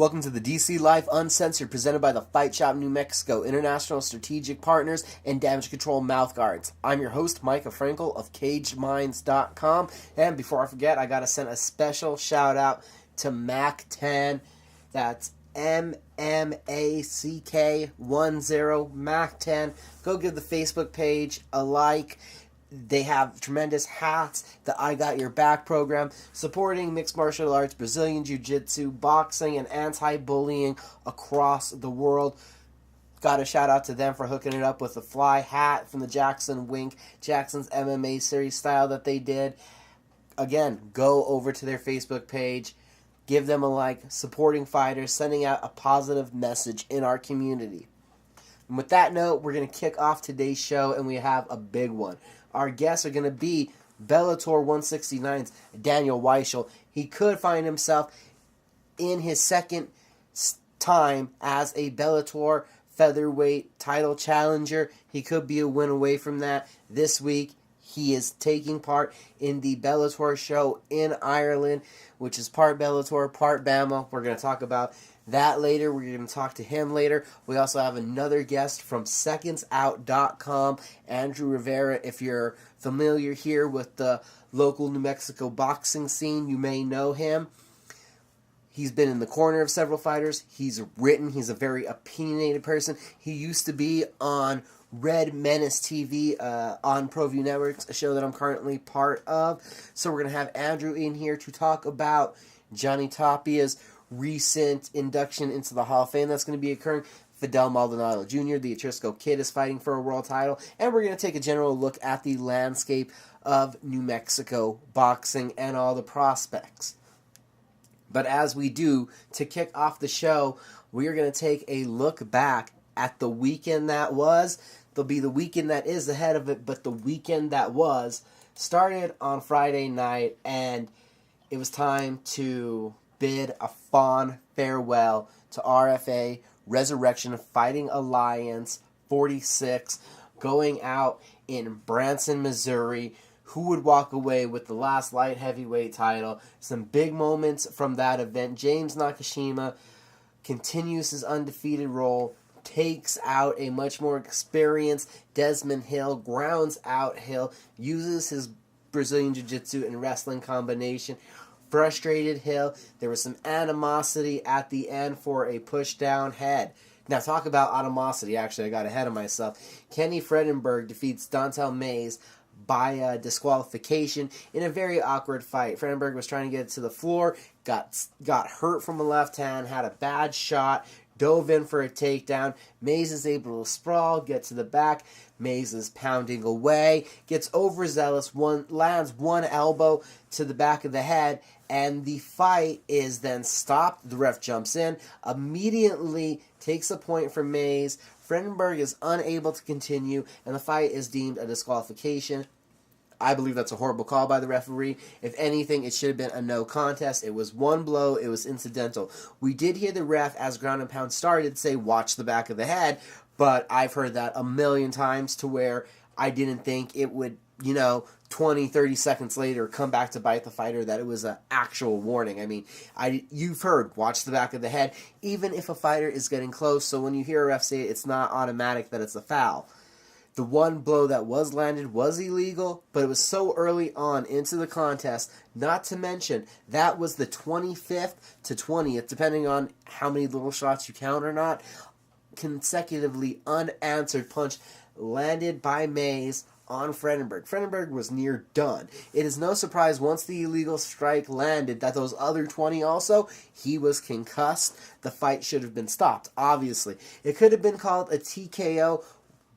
Welcome to the DC Life Uncensored, presented by the Fight Shop New Mexico, International Strategic Partners, and Damage Control Mouthguards. I'm your host, Micah Frankel of CagedMinds.com, and before I forget, I gotta send a special shout out to Mac10. That's MMACK10, Mac10. Go give the Facebook page a like. They have tremendous hats, the I Got Your Back program, supporting mixed martial arts, Brazilian jiu-jitsu, boxing, and anti-bullying across the world. Got a shout out to them for hooking it up with the fly hat from the Jackson's MMA series style that they did. Again, go over to their Facebook page, give them a like, supporting fighters, sending out a positive message in our community. And with that note, we're going to kick off today's show, and we have a big one. Our guests are going to be Bellator 169's Daniel Weichel. He could find himself in his second time as a Bellator featherweight title challenger. He could be a win away from that. This week, he is taking part in the Bellator show in Ireland, which is part Bellator, part Bama. We're going to talk about that later. We're going to talk to him later. We also have another guest from secondsout.com, Andrew Rivera. If you're familiar here with the local New Mexico boxing scene, you may know him. He's been in the corner of several fighters. He's written. He's a very opinionated person. He used to be on Red Menace TV on ProView Networks, a show that I'm currently part of. So we're going to have Andrew in here to talk about Johnny Tapia's recent induction into the Hall of Fame that's going to be occurring. Fidel Maldonado Jr., the Atrisco Kid, is fighting for a world title. And we're going to take a general look at the landscape of New Mexico boxing and all the prospects. But as we do, to kick off the show, we are going to take a look back at the weekend that was. There'll be the weekend that is ahead of it, but the weekend that was started on Friday night, and it was time to bid a fond farewell to RFA, Resurrection Fighting Alliance 46, going out in Branson, Missouri. Who would walk away with the last light heavyweight title? Some big moments from that event. James Nakashima continues his undefeated role, takes out a much more experienced Desmond Hill, grounds out Hill, uses his Brazilian Jiu-Jitsu and wrestling combination, frustrated Hill. There was some animosity at the end for a push-down head. Now, talk about animosity. Actually, I got ahead of myself. Kenny Fredenberg defeats Dontel Mays by disqualification in a very awkward fight. Fredenberg was trying to get to the floor, got hurt from a left hand, had a bad shot, dove in for a takedown. Mays is able to sprawl, get to the back. Mays is pounding away, gets overzealous, lands one elbow to the back of the head, and the fight is then stopped. The ref jumps in, immediately takes a point from Mays. Fredenberg is unable to continue, and the fight is deemed a disqualification. I believe that's a horrible call by the referee. If anything, it should have been a no contest. It was one blow. It was incidental. We did hear the ref, as ground and pound started, say, watch the back of the head, but I've heard that a million times to where I didn't think it would, 20, 30 seconds later come back to bite the fighter, that it was an actual warning. I mean, you've heard, watch the back of the head, even if a fighter is getting close. So when you hear a ref say it, it's not automatic that it's a foul. The one blow that was landed was illegal, but it was so early on into the contest, not to mention that was the 25th to 20th, depending on how many little shots you count or not, consecutively unanswered punch landed by Mays on Fredenberg. Fredenberg was near done. It is no surprise once the illegal strike landed that those other 20 also, he was concussed. The fight should have been stopped, obviously. It could have been called a TKO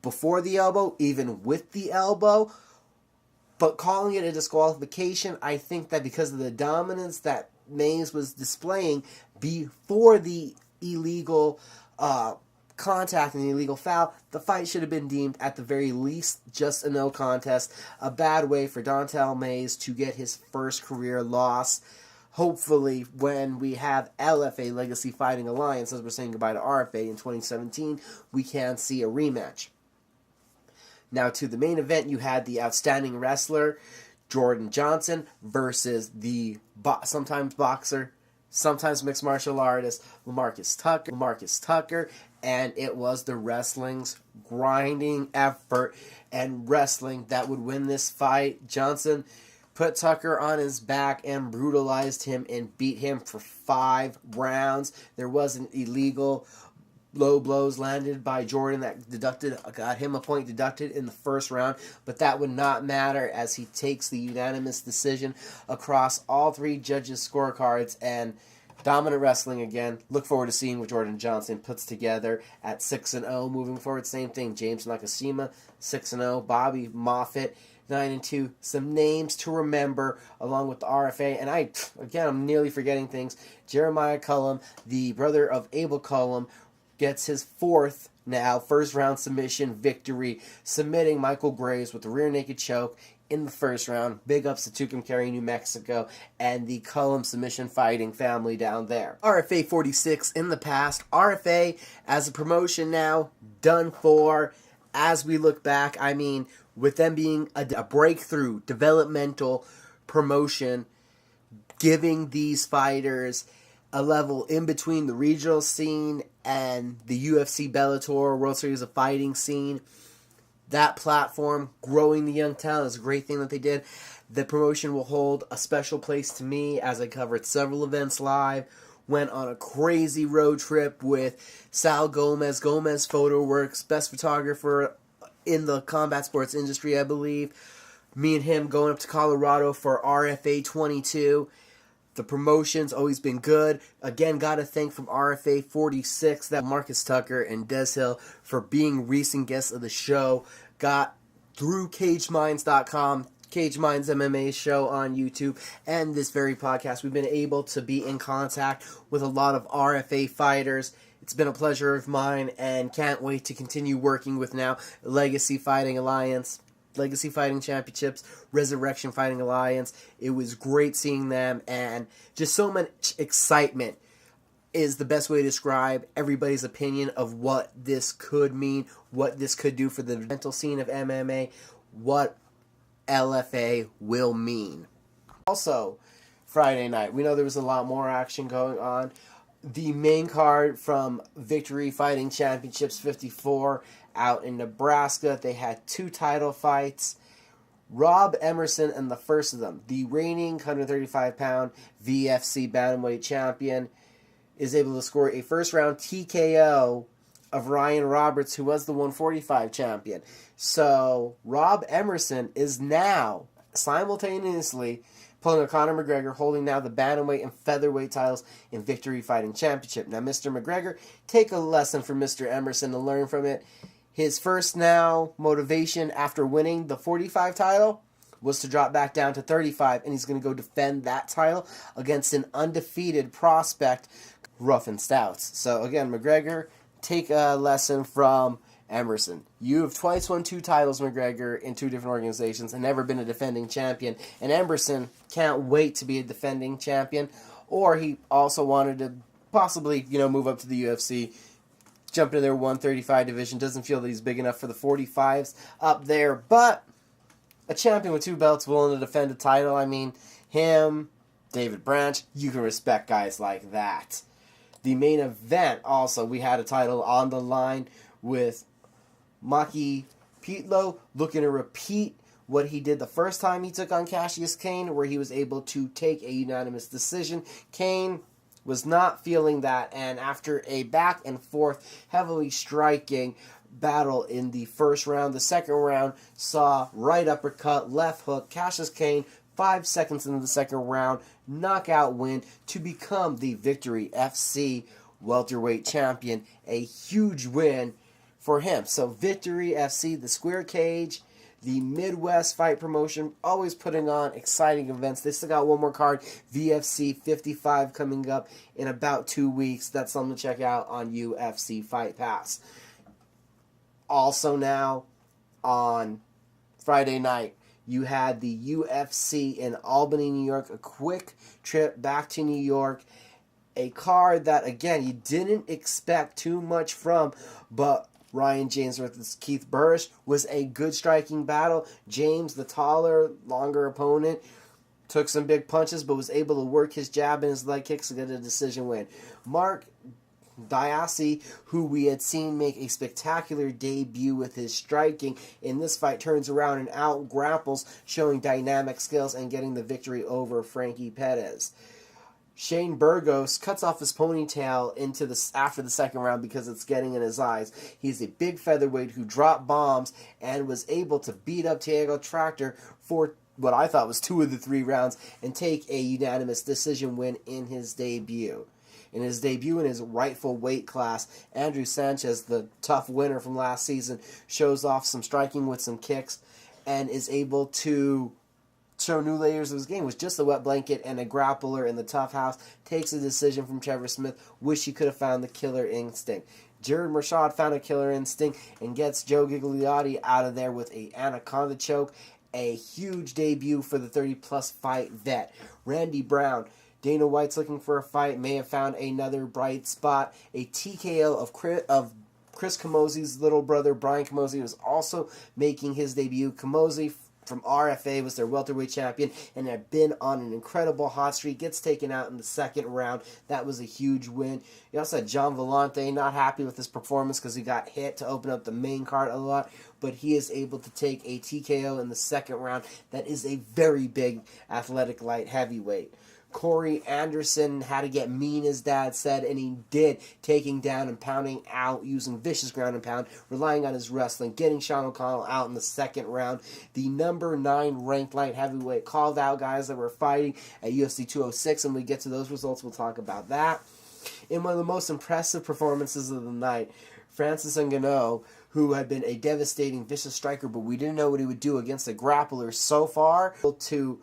before the elbow, even with the elbow, but calling it a disqualification, I think that because of the dominance that Mays was displaying before the illegal contact and the illegal foul, the fight should have been deemed at the very least just a no contest. A bad way for Dontel Mays to get his first career loss. Hopefully, when we have LFA, Legacy Fighting Alliance, as we're saying goodbye to RFA in 2017, we can see a rematch. Now, to the main event, you had the outstanding wrestler, Jordan Johnson, versus the sometimes boxer, sometimes mixed martial artist, Lamarcus Tucker, and it was the wrestling's grinding effort and wrestling that would win this fight. Johnson put Tucker on his back and brutalized him and beat him for 5 rounds. There was an illegal low blows landed by Jordan that got him a point deducted in the first round, but that would not matter as he takes the unanimous decision across all 3 judges' scorecards. And dominant wrestling again. Look forward to seeing what Jordan Johnson puts together at 6-0 moving forward. Same thing, James Nakashima 6-0, Bobby Moffitt 9-2. Some names to remember along with the RFA. And I'm nearly forgetting things. Jeremiah Cullum, the brother of Abel Cullum, gets his 4th first round submission victory, submitting Michael Graves with the rear naked choke in the first round. Big ups to Tucumcari, New Mexico, and the Cullum submission fighting family down there. RFA 46 in the past. RFA as a promotion now, done for. As we look back, with them being a breakthrough developmental promotion, giving these fighters a level in between the regional scene and the UFC Bellator World Series of Fighting scene. That platform, growing the young talent, is a great thing that they did. The promotion will hold a special place to me as I covered several events live. Went on a crazy road trip with Sal Gomez, Gomez Photo Works, best photographer in the combat sports industry, I believe. Me and him going up to Colorado for RFA 22. The promotion's always been good. Again, got to thank from RFA 46 that Marcus Tucker and Des Hill for being recent guests of the show. Got through CageMinds.com, Cage Minds MMA show on YouTube, and this very podcast, we've been able to be in contact with a lot of RFA fighters. It's been a pleasure of mine, and can't wait to continue working with now Legacy Fighting Alliance, Legacy Fighting Championships, Resurrection Fighting Alliance. It was great seeing them, and just so much excitement is the best way to describe everybody's opinion of what this could mean, what this could do for the mental scene of MMA, what LFA will mean. Also, Friday night, we know there was a lot more action going on. The main card from Victory Fighting Championships 54 out in Nebraska, they had 2 title fights. Rob Emerson, and the first of them, the reigning 135-pound VFC Bantamweight champion, is able to score a first-round TKO of Ryan Roberts, who was the 145 champion. So, Rob Emerson is now simultaneously pulling a Conor McGregor, holding now the Bantamweight and Featherweight titles in Victory Fighting Championship. Now, Mr. McGregor, take a lesson from Mr. Emerson to learn from it. His first now motivation after winning the 45 title was to drop back down to 35, and he's going to go defend that title against an undefeated prospect, Rough and Stouts. So again, McGregor, take a lesson from Emerson. You have twice won 2 titles, McGregor, in 2 different organizations and never been a defending champion. And Emerson can't wait to be a defending champion. Or he also wanted to possibly, move up to the UFC, jump into their 135 division. Doesn't feel that he's big enough for the 45s up there. But a champion with 2 belts willing to defend a title, him, David Branch, you can respect guys like that. The main event also, we had a title on the line with Maki Pitlo looking to repeat what he did the first time he took on Cassius Kane, where he was able to take a unanimous decision. Kane was not feeling that, and after a back and forth, heavily striking battle in the first round, the second round saw right uppercut, left hook, Cassius Kane 5 seconds into the second round, knockout win to become the Victory FC welterweight champion. A huge win for him. So Victory FC, the Square Cage, the Midwest Fight Promotion, always putting on exciting events. They still got one more card, VFC 55, coming up in about 2 weeks. That's something to check out on UFC Fight Pass. Also now, on Friday night, you had the UFC in Albany, New York, a quick trip back to New York. A card that, again, you didn't expect too much from, but Ryan James versus Keith Burrish was a good striking battle. James, the taller, longer opponent, took some big punches, but was able to work his jab and his leg kicks to get a decision win. Mark Diassi, who we had seen make a spectacular debut with his striking, in this fight turns around and out grapples, showing dynamic skills and getting the victory over Frankie Perez. Shane Burgos cuts off his ponytail after the second round because it's getting in his eyes. He's a big featherweight who dropped bombs and was able to beat up Thiago Tractor for what I thought was 2 of the 3 rounds and take a unanimous decision win in his debut. In his debut in his rightful weight class, Andrew Sanchez, the tough winner from last season, shows off some striking with some kicks and is able to show new layers of his game. With just a wet blanket and a grappler in the tough house, takes a decision from Trevor Smith. Wish he could have found the killer instinct. Jared Mershad found a killer instinct and gets Joe Gigliotti out of there with a anaconda choke. A huge debut for the 30-plus fight vet. Randy Brown. Dana White's looking for a fight, may have found another bright spot. A TKO of Chris Camozzi's little brother, Brian Camozzi, was also making his debut. Camozzi from RFA was their welterweight champion and had been on an incredible hot streak. Gets taken out in the second round. That was a huge win. You also had John Vellante, not happy with his performance because he got hit to open up the main card a lot, but he is able to take a TKO in the second round. That is a very big athletic light heavyweight. Corey Anderson had to get mean, his dad said, and he did, taking down and pounding out, using vicious ground and pound, relying on his wrestling, getting Sean O'Connell out in the second round. The number 9 ranked light heavyweight called out guys that were fighting at UFC 206, and when we get to those results, we'll talk about that. In one of the most impressive performances of the night, Francis Ngannou, who had been a devastating, vicious striker, but we didn't know what he would do against a grappler so far, to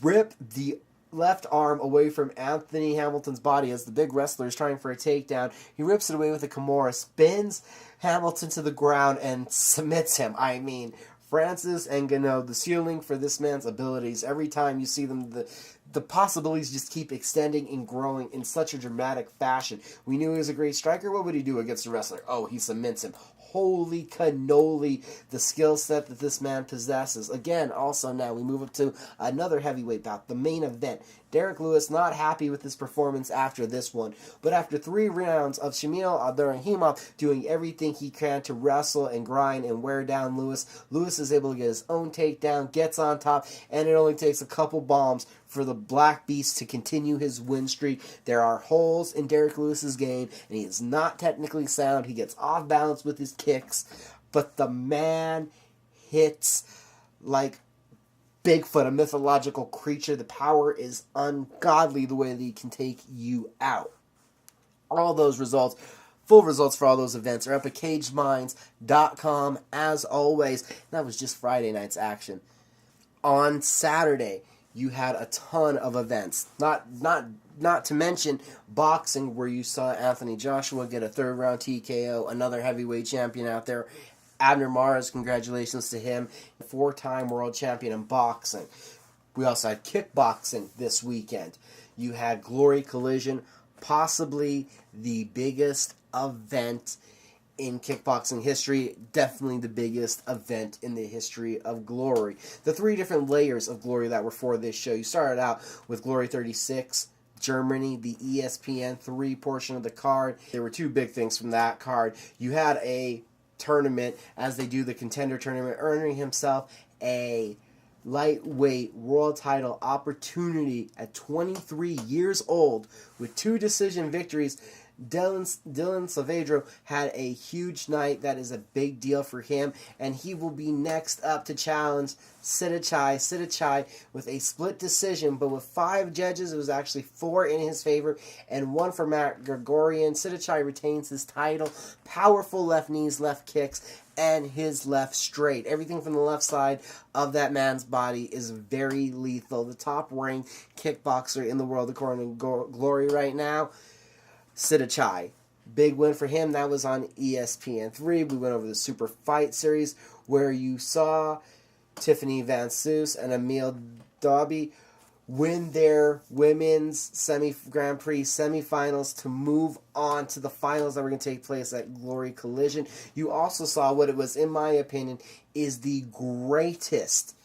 rip the left arm away from Anthony Hamilton's body as the big wrestler is trying for a takedown. He rips it away with a Kimura, spins Hamilton to the ground, and submits him. I mean, Francis Ngannou, the ceiling for this man's abilities. Every time you see them, the possibilities just keep extending and growing in such a dramatic fashion. We knew he was a great striker. What would he do against a wrestler? Oh, he submits him. Holy cannoli, the skill set that this man possesses. Again, also now we move up to another heavyweight bout, the main event. Derek Lewis not happy with his performance after this one, but after 3 rounds of Shamil Abdurrahimov doing everything he can to wrestle and grind and wear down Lewis, Lewis is able to get his own takedown, gets on top, and it only takes a couple bombs for the Black Beast to continue his win streak. There are holes in Derek Lewis's game, and he is not technically sound. He gets off balance with his kicks, but the man hits like Bigfoot, a mythological creature. The power is ungodly the way that he can take you out. All those results, full results for all those events, are up at CageMinds.com as always. That was just Friday night's action. On Saturday, you had a ton of events. Not to mention boxing, where you saw Anthony Joshua get a 3rd round TKO, another heavyweight champion out there. Abner Mares, congratulations to him, 4-time world champion in boxing. We also had kickboxing this weekend. You had Glory Collision, possibly the biggest event in kickboxing history, definitely the biggest event in the history of Glory. The 3 different layers of Glory that were for this show. You started out with Glory 36, Germany, the ESPN 3 portion of the card. There were 2 big things from that card. You had a tournament, as they do the contender tournament, earning himself a lightweight world title opportunity at 23 years old with 2 decision victories. Dylan Saavedra had a huge night. That is a big deal for him, and he will be next up to challenge Sitthichai with a split decision, but with 5 judges. It was actually 4 in his favor and 1 for Matt Gregorian. Sitthichai retains his title. Powerful left knees, left kicks, and his left straight. Everything from the left side of that man's body is very lethal. The top-ranked kickboxer in the world, according to Glory right now, Sitthichai. Big win for him. That was on ESPN3. We went over the Super Fight Series, where you saw Tiffany Van Soos and Emil Dobby win their women's Grand Prix semifinals to move on to the finals that were going to take place at Glory Collision. You also saw what it was, in my opinion, is the greatest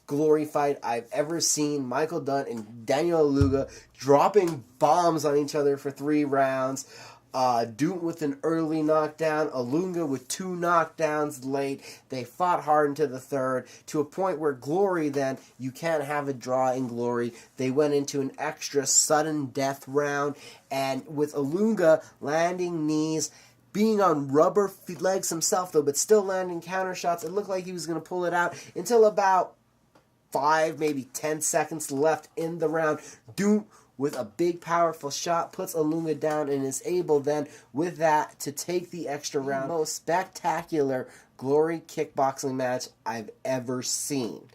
glory fight I've ever seen. Michael Dunn and Daniel Luga dropping bombs on each other for 3 rounds. Doom with an early knockdown, Ilunga with 2 knockdowns late. They fought hard into the third, to a point where Glory then, you can't have a draw in Glory. They went into an extra sudden death round, and with Ilunga landing knees, being on rubber legs himself though, but still landing counter shots, it looked like he was going to pull it out until about 5, maybe 10 seconds left in the round. Doom with a big, powerful shot, puts Ilunga down and is able then, with that, to take the extra round. The most spectacular Glory kickboxing match I've ever seen.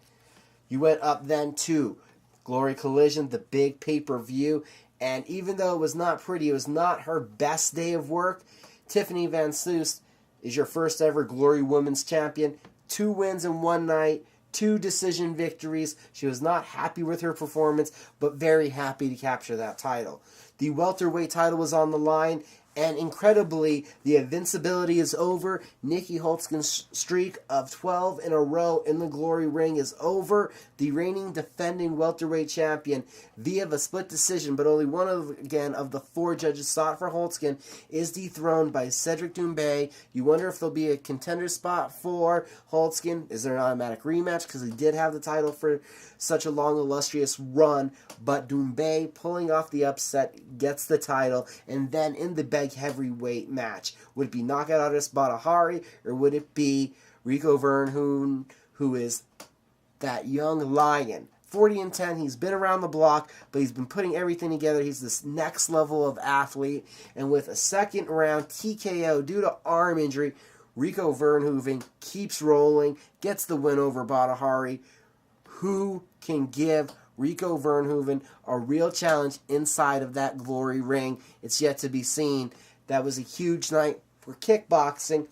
You went up then to Glory Collision, the big pay-per-view, and even though it was not pretty, it was not her best day of work, Tiffany Van Soest is your first ever Glory Women's Champion. 2 wins in 1 night. 2 decision victories. She was not happy with her performance, but very happy to capture that title. The welterweight title was on the line, and incredibly, the invincibility is over. Nikki Holtzkin's streak of 12 in a row in the Glory ring is over. The reigning defending welterweight champion, via the split decision, but only one of the 4 judges sought for Holtzkin, is dethroned by Cedric Doumbé. You wonder if there'll be a contender spot for Holtzkin. Is there an automatic rematch? Because he did have the title for such a long, illustrious run, but Doumbé, pulling off the upset, gets the title, and then in the big heavyweight match, would it be knockout artist Badahari, or would it be Rico Verhoeven, who is that young lion? 40-10, he's been around the block, but he's been putting everything together. He's this next level of athlete, and with a second round TKO due to arm injury, Rico Verhoeven keeps rolling, gets the win over Badahari. Who can give Rico Verhoeven a real challenge inside of that Glory ring? It's yet to be seen. That was a huge night for kickboxing,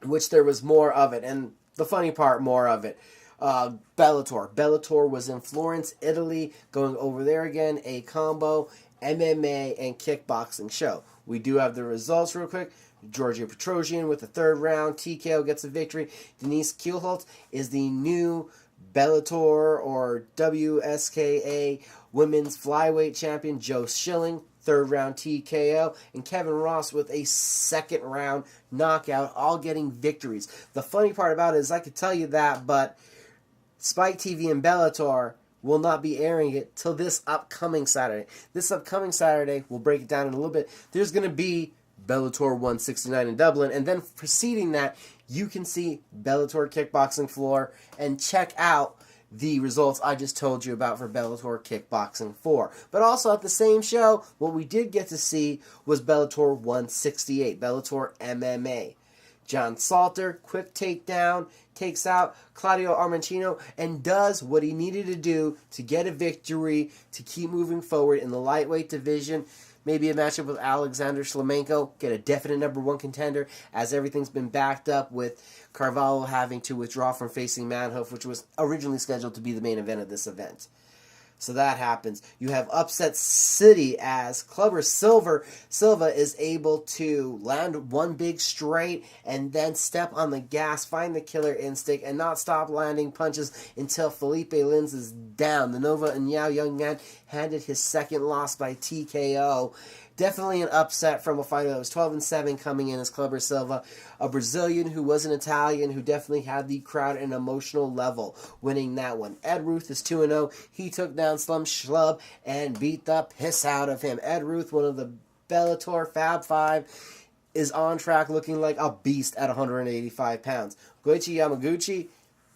which there was more of it. And the funny part, more of it. Bellator. Bellator was in Florence, Italy, going over there again, a combo MMA and kickboxing show. We do have the results real quick. Georgia Petrosian with the 3rd round. TKO gets a victory. Denise Kielholtz is the new Bellator or WSKA Women's Flyweight Champion. Joe Schilling, 3rd round TKO. And Kevin Ross with a 2nd round knockout, all getting victories. The funny part about it is I could tell you that, but Spike TV and Bellator will not be airing it till this upcoming Saturday. This upcoming Saturday, we'll break it down in a little bit. There's going to be Bellator 169 in Dublin, and then preceding that, you can see Bellator Kickboxing Floor and check out the results I just told you about for Bellator Kickboxing 4. But also at the same show, what we did get to see was Bellator 168, Bellator MMA. John Salter, quick takedown, takes out Claudio Armantino and does what he needed to do to get a victory, to keep moving forward in the lightweight division. Maybe a matchup with Alexander Shlemenko, get a definite number 1 contender, as everything's been backed up with Carvalho having to withdraw from facing Manhoef, which was originally scheduled to be the main event of this event. So that happens. You have Upset City as Clubber Silva is able to land 1 big straight and then step on the gas, find the killer instinct, and not stop landing punches until Felipe Lins is down. The Nova and Yao young man handed his 2nd loss by TKO. Definitely an upset from a fighter that was 12-7 coming in as Clubber Silva, a Brazilian who was an Italian who definitely had the crowd at an emotional level, winning that one. Ed Ruth is 2-0. He took down Slum Schlub and beat the piss out of him. Ed Ruth, one of the Bellator Fab 5, is on track looking like a beast at 185 pounds. Goichi Yamaguchi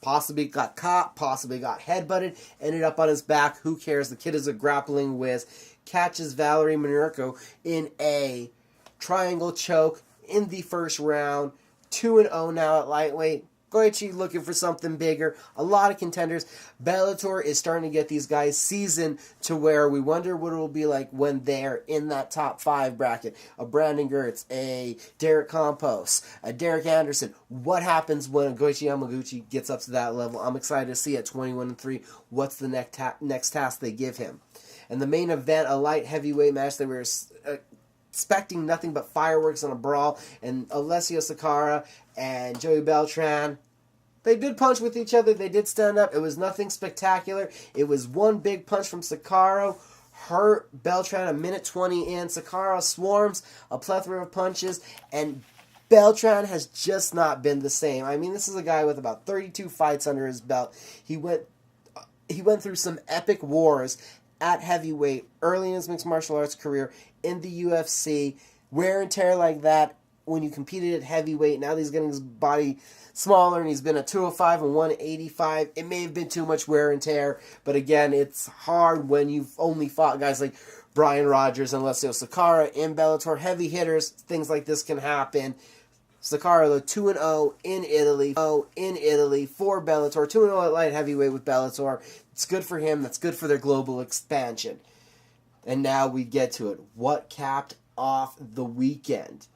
possibly got caught, possibly got headbutted, ended up on his back. Who cares? The kid is a grappling whiz. Catches Valerie Monurko in a triangle choke in the 1st round. 2-0 now at lightweight. Goichi looking for something bigger. A lot of contenders. Bellator is starting to get these guys seasoned to where we wonder what it will be like when they're in that top 5 bracket. A Brandon Gertz, a Derek Campos, a Derek Anderson. What happens when Goichi Yamaguchi gets up to that level? I'm excited to see at 21-3 what's the next task they give him. And the main event, a light heavyweight match that we were expecting nothing but fireworks and a brawl. And Alessio Sakara and Joey Beltran They did punch with each other. They did stand up. It was nothing spectacular. It was one big punch from Sakaro. Hurt Beltran a minute 20 in. Sakaro swarms a plethora of punches. And Beltran has just not been the same. I mean, this is a guy with about 32 fights under his belt. He went through some epic wars at heavyweight early in his mixed martial arts career in the UFC. Wear and tear like that when you competed at heavyweight. Now that he's getting his body smaller and he's been at 205 and 185. It may have been too much wear and tear, but again, it's hard when you've only fought guys like Brian Rogers and Alessio Sakara in Bellator. Heavy hitters, things like this can happen. Sakara, though, 2-0 in Italy. For Bellator. 2-0 at light heavyweight with Bellator. It's good for him. That's good for their global expansion. And now we get to it. What capped off the weekend?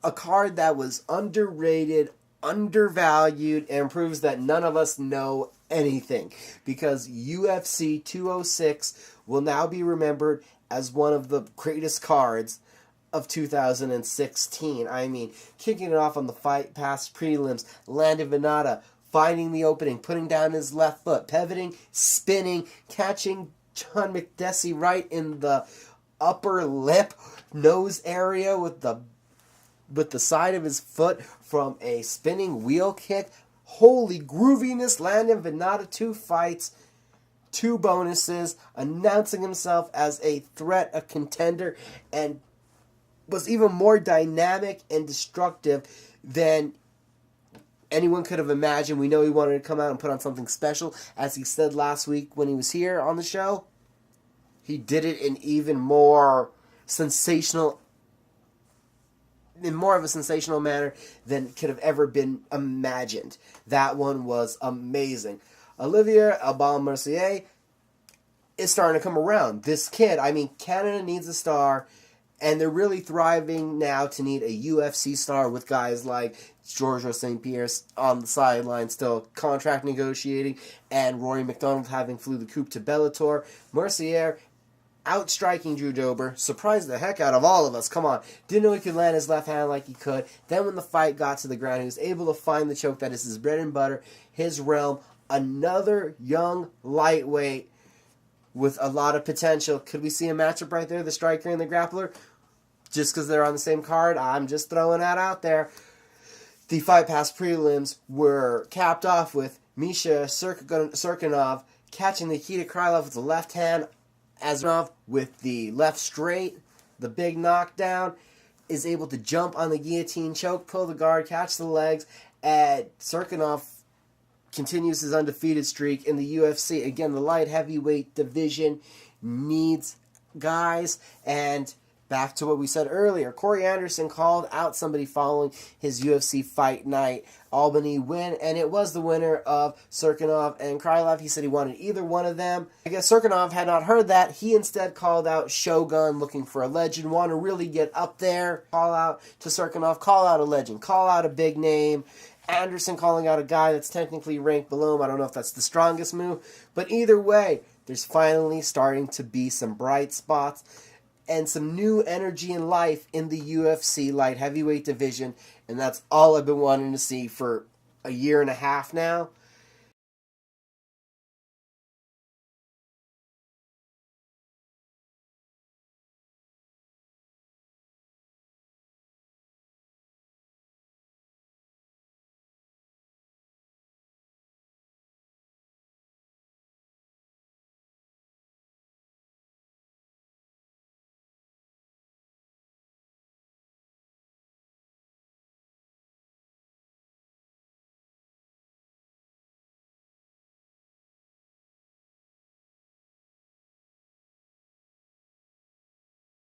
A card that was underrated, undervalued, and proves that none of us know anything. Because UFC 206 will now be remembered as one of the greatest cards of 2016. I mean, kicking it off on the Fight Pass prelims, Landon Venata finding the opening, putting down his left foot, pivoting, spinning, catching John McDessie right in the upper lip nose area with the side of his foot from a spinning wheel kick. Holy grooviness, Landon Venata, 2 fights, 2 bonuses, announcing himself as a threat, a contender, and was even more dynamic and destructive than anyone could have imagined. We know he wanted to come out and put on something special. As he said last week when he was here on the show, he did it in even more sensational, in more of a sensational manner than could have ever been imagined. That one was amazing. Olivier Aubin-Mercier is starting to come around. This kid, I mean, Canada needs a star, and they're really thriving now to need a UFC star with guys like Georges St. Pierre on the sideline still contract negotiating, and Rory McDonald having flew the coop to Bellator. Mercier outstriking Drew Dober, surprised the heck out of all of us. Come on, didn't know he could land his left hand like he could. Then when the fight got to the ground, he was able to find the choke that is his bread and butter, his realm. Another young lightweight with a lot of potential. Could we see a matchup right there, the striker and the grappler? Just because they're on the same card, I'm just throwing that out there. The Fight Pass prelims were capped off with Misha Serkinov catching Nikita Krylov with the left hand, Azarov with the left straight, the big knockdown, is able to jump on the guillotine choke, pull the guard, catch the legs, and Serkinov continues his undefeated streak in the UFC. Again, the light heavyweight division needs guys, and back to what we said earlier, Corey Anderson called out somebody following his UFC Fight Night Albany win, and it was the winner of Serkinov and Krylov. He said he wanted either one of them. I guess Serkinov had not heard that. He instead called out Shogun, looking for a legend, want to really get up there. Call out to Serkinov, call out a legend, call out a big name. Anderson calling out a guy that's technically ranked below him. I don't know if that's the strongest move, but either way, there's finally starting to be some bright spots and some new energy and life in the UFC light heavyweight division, and that's all I've been wanting to see for a year and a half now.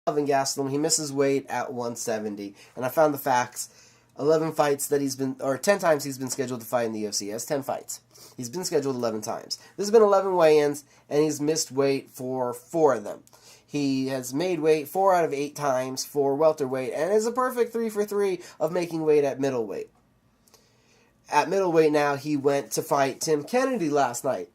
Kelvin Gastelum, he misses weight at 170, and I found the facts. 11 fights that he's been, or 10 times he's been scheduled to fight in the UFC. He has 10 fights. He's been scheduled 11 times. There's been 11 weigh-ins, and he's missed weight for 4 of them. He has made weight 4 out of 8 times for welterweight, and is a perfect 3 for 3 of making weight at middleweight. At middleweight now, he went to fight Tim Kennedy last night.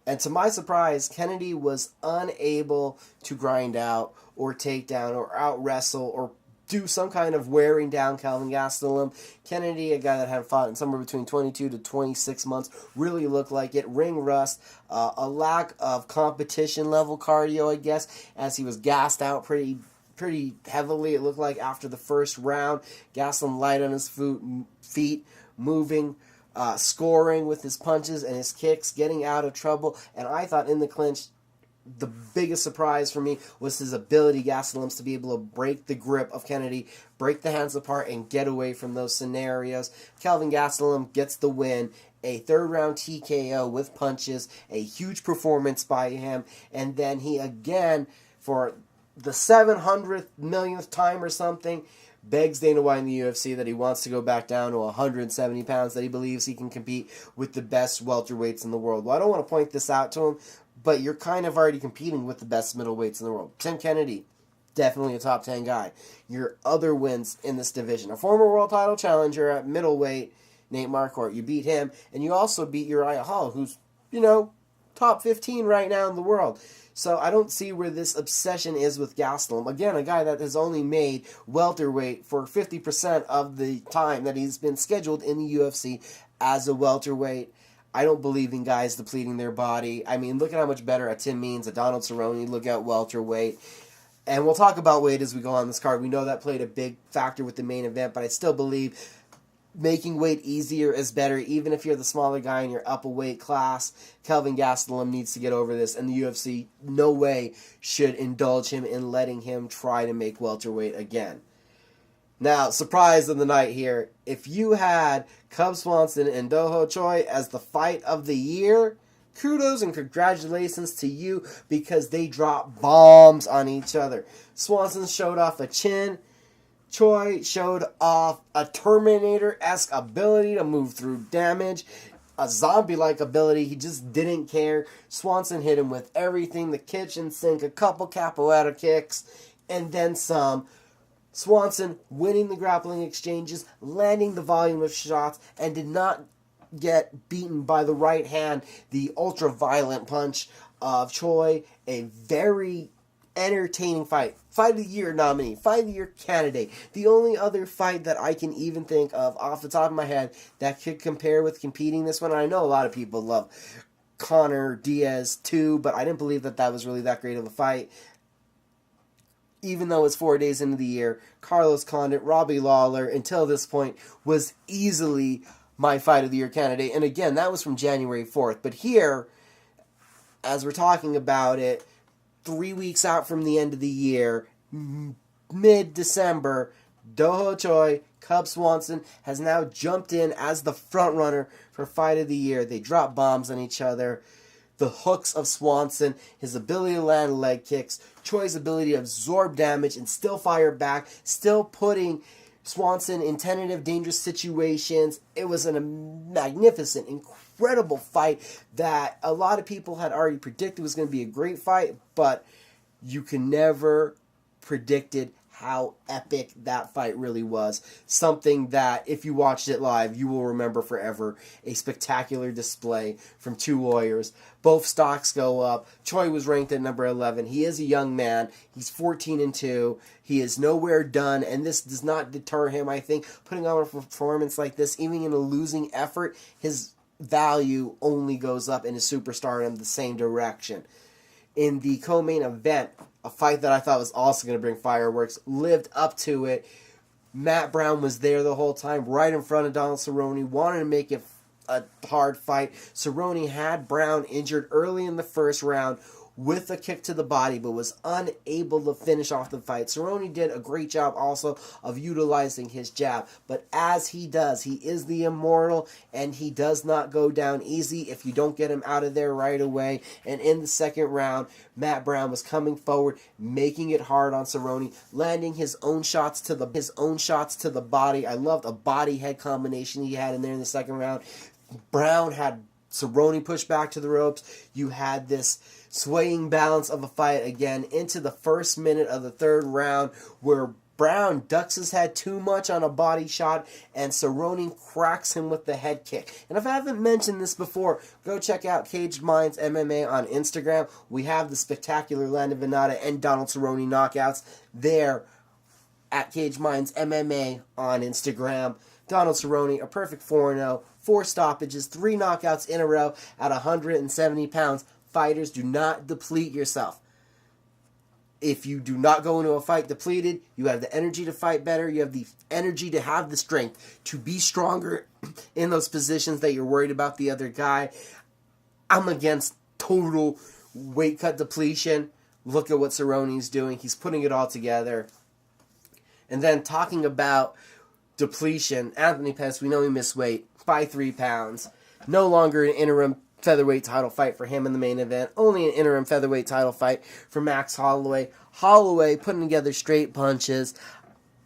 And to my surprise, Kennedy was unable to grind out or take down or out wrestle or do some kind of wearing down Kelvin Gastelum. Kennedy, a guy that had fought in somewhere between 22 to 26 months, really looked like it. Ring rust, a lack of competition level cardio, I guess, as he was gassed out pretty heavily, it looked like, after the first round. Gastelum light on his feet, moving, scoring with his punches and his kicks, getting out of trouble. And I thought in the clinch, the biggest surprise for me was his ability, Gastelum's, to be able to break the grip of Kennedy, break the hands apart, and get away from those scenarios. Kelvin Gastelum gets the win, a third-round TKO with punches, a huge performance by him, and then he again, for the 700th millionth time or something, begs Dana White in the UFC that he wants to go back down to 170 pounds, that he believes he can compete with the best welterweights in the world. Well, I don't want to point this out to him, but you're kind of already competing with the best middleweights in the world. Tim Kennedy, definitely a top 10 guy. Your other wins in this division: a former world title challenger at middleweight, Nate Marquardt. You beat him, and you also beat Uriah Hall, who's, top 15 right now in the world. So I don't see where this obsession is with Gastelum. Again, a guy that has only made welterweight for 50% of the time that he's been scheduled in the UFC as a welterweight. I don't believe in guys depleting their body. I mean, look at how much better a Tim Means, a Donald Cerrone, look at welterweight. And we'll talk about weight as we go on this card. We know that played a big factor with the main event, but I still believe making weight easier is better, even if you're the smaller guy in your upper weight class. Kelvin Gastelum needs to get over this, and the UFC, no way, should indulge him in letting him try to make welterweight again. Now, surprise of the night here. If you had Cub Swanson and Doho Choi as the fight of the year, kudos and congratulations to you, because they dropped bombs on each other. Swanson showed off a chin. Choi showed off a Terminator-esque ability to move through damage, a zombie-like ability. He just didn't care. Swanson hit him with everything, the kitchen sink, a couple capoeira kicks, and then some. Swanson winning the grappling exchanges, landing the volume of shots, and did not get beaten by the right hand, the ultra-violent punch of Choi. A very entertaining fight. Fight of the Year nominee. Fight of the Year candidate. The only other fight that I can even think of off the top of my head that could compare with competing this one, and I know a lot of people love Conor Diaz too, but I didn't believe that was really that great of a fight. Even though it's 4 days into the year, Carlos Condit, Robbie Lawler, until this point, was easily my Fight of the Year candidate. And again, that was from January 4th. But here, as we're talking about it, 3 weeks out from the end of the year, mid-December, Doho Choi, Cub Swanson, has now jumped in as the front runner for Fight of the Year. They drop bombs on each other. The hooks of Swanson, his ability to land leg kicks, Choi's ability to absorb damage and still fire back, still putting Swanson in tentative, dangerous situations. It was a magnificent, incredible fight that a lot of people had already predicted was going to be a great fight, but you can never predicted how epic that fight really was. Something that, if you watched it live, you will remember forever. A spectacular display from two warriors. Both stocks go up. Choi was ranked at number 11. He is a young man. He's 14-2. He is nowhere done, and this does not deter him, I think. Putting on a performance like this, even in a losing effort, his value only goes up in his superstardom the same direction. In the co-main event, a fight that I thought was also going to bring fireworks, lived up to it. Matt Brown was there the whole time, right in front of Donald Cerrone, wanted to make it a hard fight. Cerrone had Brown injured early in the first round with a kick to the body, but was unable to finish off the fight. Cerrone did a great job also of utilizing his jab, but as he does, he is the immortal, and he does not go down easy if you don't get him out of there right away. And in the second round, Matt Brown was coming forward, making it hard on Cerrone, landing his own shots to the body. I loved a body-head combination he had in there in the second round. Brown had Cerrone pushed back to the ropes. You had this swaying balance of a fight again into the first minute of the third round, where Brown ducks his head too much on a body shot, and Cerrone cracks him with the head kick. And if I haven't mentioned this before, go check out Caged Minds MMA on Instagram. We have the spectacular Landon Venata and Donald Cerrone knockouts there at Cage Minds MMA on Instagram. Donald Cerrone, a perfect 4-0, 4 stoppages, 3 knockouts in a row at 170 pounds. Fighters, do not deplete yourself. If you do not go into a fight depleted, you have the energy to fight better. You have the energy to have the strength to be stronger in those positions that you're worried about the other guy. I'm against total weight cut depletion. Look at what Cerrone's doing. He's putting it all together. And then talking about depletion, Anthony Pettis, we know he missed weight by 3 pounds. No longer an interim featherweight title fight for him in the main event. Only an interim featherweight title fight for Max Holloway. Holloway putting together straight punches.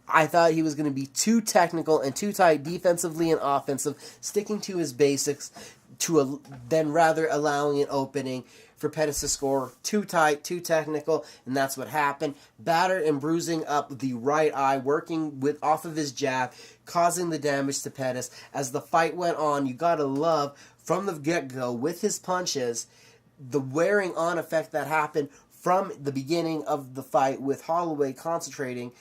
I thought he was going to be too technical and too tight defensively and offensive, sticking to his basics, then rather allowing an opening for Pettis to score. Too tight, too technical, and that's what happened. Battered and bruising up the right eye, working off of his jab, causing the damage to Pettis. As the fight went on, you gotta love, from the get-go, with his punches, the wearing on effect that happened from the beginning of the fight, with Holloway concentrating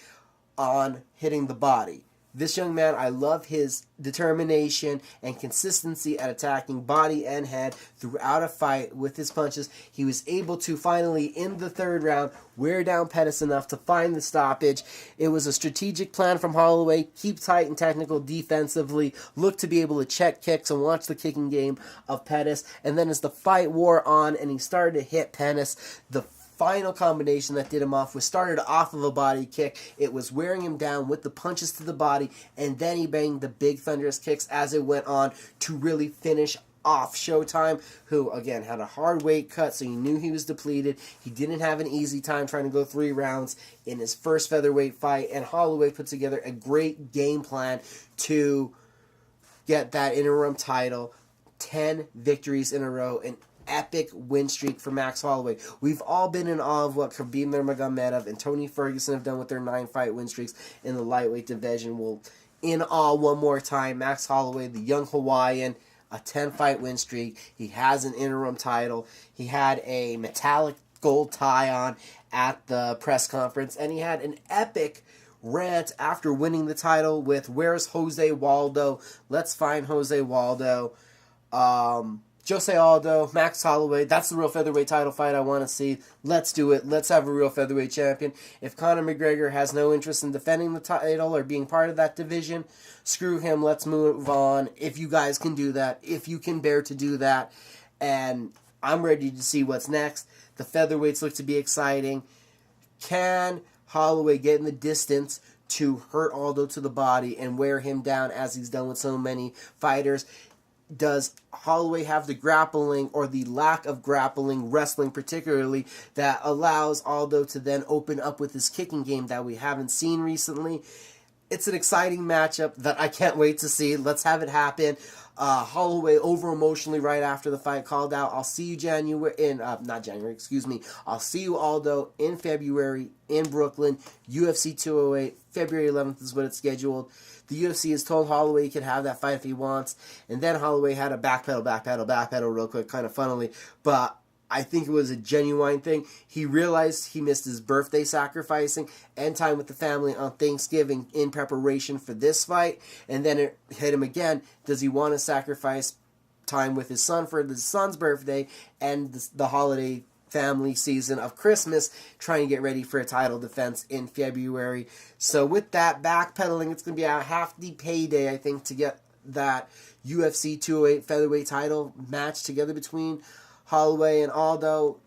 on hitting the body. This young man, I love his determination and consistency at attacking body and head throughout a fight with his punches. He was able to finally, in the 3rd round, wear down Pettis enough to find the stoppage. It was a strategic plan from Holloway. Keep tight and technical defensively. Look to be able to check kicks and watch the kicking game of Pettis. And then as the fight wore on and he started to hit Pettis, the final combination that did him off was started off of a body kick. It was wearing him down with the punches to the body, and then he banged the big thunderous kicks as it went on to really finish off Showtime, who again had a hard weight cut, so you knew he was depleted. He didn't have an easy time trying to go 3 rounds in his first featherweight fight, and Holloway put together a great game plan to get that interim title. 10 victories in a row, and epic win streak for Max Holloway. We've all been in awe of what Khabib Nurmagomedov and Tony Ferguson have done with their 9-fight win streaks in the lightweight division. Well, in awe one more time, Max Holloway, the young Hawaiian, a 10-fight win streak. He has an interim title. He had a metallic gold tie on at the press conference, and he had an epic rant after winning the title with, "Where's Jose Waldo? Let's find Jose Waldo." Jose Aldo, Max Holloway, that's the real featherweight title fight I want to see. Let's do it. Let's have a real featherweight champion. If Conor McGregor has no interest in defending the title or being part of that division, screw him. Let's move on. If you guys can do that, if you can bear to do that, and I'm ready to see what's next. The featherweights look to be exciting. Can Holloway get in the distance to hurt Aldo to the body and wear him down as he's done with so many fighters? Does Holloway have the grappling or the lack of grappling, wrestling particularly, that allows Aldo to then open up with his kicking game that we haven't seen recently? It's an exciting matchup that I can't wait to see. Let's have it happen. Holloway over emotionally right after the fight called out, "I'll see you I'll see you, Aldo, in February in Brooklyn, UFC 208, February 11th is what it's scheduled." The UFC has told Holloway he can have that fight if he wants, and then Holloway had a backpedal real quick, kind of funnily, but I think it was a genuine thing. He realized he missed his birthday sacrificing and time with the family on Thanksgiving in preparation for this fight, and then it hit him again. Does he want to sacrifice time with his son for his son's birthday and the holiday family season of Christmas, trying to get ready for a title defense in February? So with that backpedaling, it's going to be a hefty payday, I think, to get that UFC 208 featherweight title match together between Holloway and Aldo.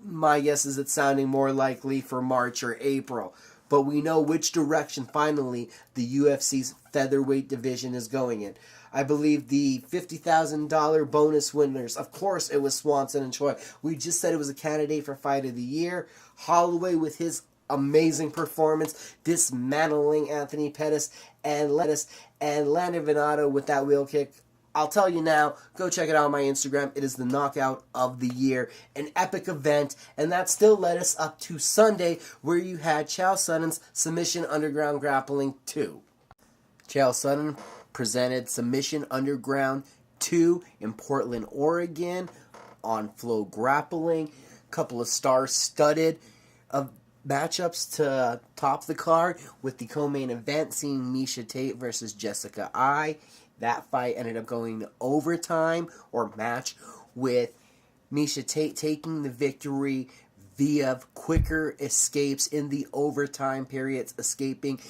My guess is it's sounding more likely for March or April. But we know which direction, finally, the UFC's featherweight division is going in. I believe the $50,000 bonus winners, of course it was Swanson and Choi. We just said it was a candidate for Fight of the Year. Holloway with his amazing performance, dismantling Anthony Pettis and Landon Venado with that wheel kick. I'll tell you now, go check it out on my Instagram. It is the knockout of the year, an epic event, and that still led us up to Sunday, where you had Chael Sonnen's Submission Underground Grappling 2. Chael Sonnen presented Submission Underground 2 in Portland, Oregon, on Flow Grappling. Couple of star-studded matchups to top the card with the co-main event seeing Miesha Tate versus Jessica Ai. That fight ended up going to overtime or match with Miesha Tate taking the victory via quicker escapes in the overtime periods, escaping,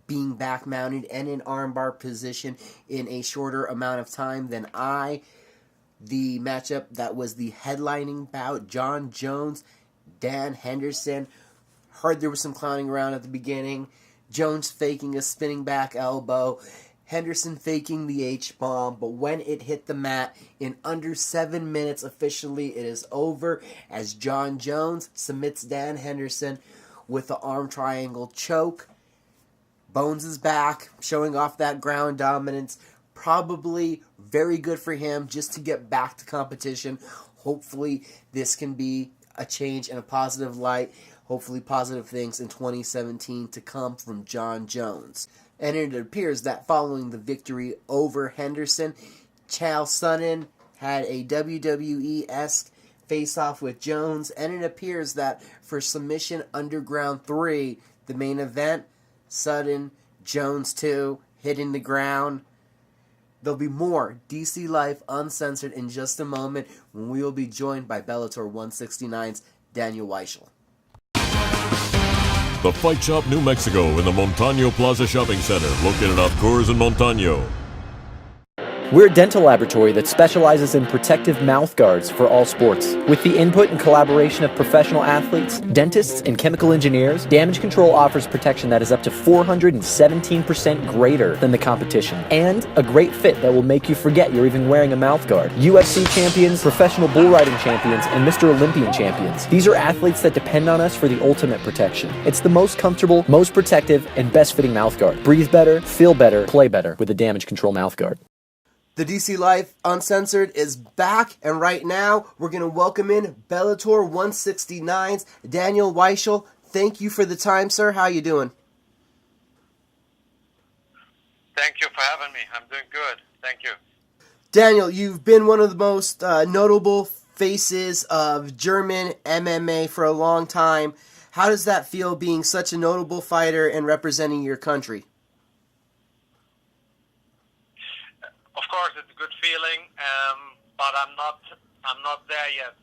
being back mounted and in armbar position in a shorter amount of time than Ai. The matchup that was the headlining bout, Jon Jones, Dan Henderson. Heard there was some clowning around at the beginning. Jones faking a spinning back elbow. Henderson faking the H-bomb. But when it hit the mat, in under 7 minutes officially, it is over as Jon Jones submits Dan Henderson with the arm triangle choke. Bones is back, showing off that ground dominance. Probably very good for him just to get back to competition. Hopefully this can be a change in a positive light. Hopefully positive things in 2017 to come from Jon Jones. And it appears that following the victory over Henderson, Chael Sonnen had a WWE-esque face-off with Jones. And it appears that for Submission Underground 3, the main event, Sonnen, Jones 2, hitting the ground. There'll be more DC Life Uncensored in just a moment when we will be joined by Bellator 169's Daniel Weichel. The Fight Shop New Mexico in the Montano Plaza Shopping Center, located off Coors and Montano. We're a dental laboratory that specializes in protective mouth guards for all sports. With the input and collaboration of professional athletes, dentists, and chemical engineers, Damage Control offers protection that is up to 417% greater than the competition. And a great fit that will make you forget you're even wearing a mouth guard. UFC champions, professional bull riding champions, and Mr. Olympian champions. These are athletes that depend on us for the ultimate protection. It's the most comfortable, most protective, and best fitting mouth guard. Breathe better, feel better, play better with the Damage Control mouth guard. The DC Life Uncensored is back, and right now we're going to welcome in Bellator 169's Daniel Weichel. Thank you for the time, sir. How you doing? Thank you for having me. I'm doing good. Thank you. Daniel, you've been one of the most notable faces of German MMA for a long time. How does that feel being such a notable fighter and representing your country? Of course, it's a good feeling, but I'm not there yet.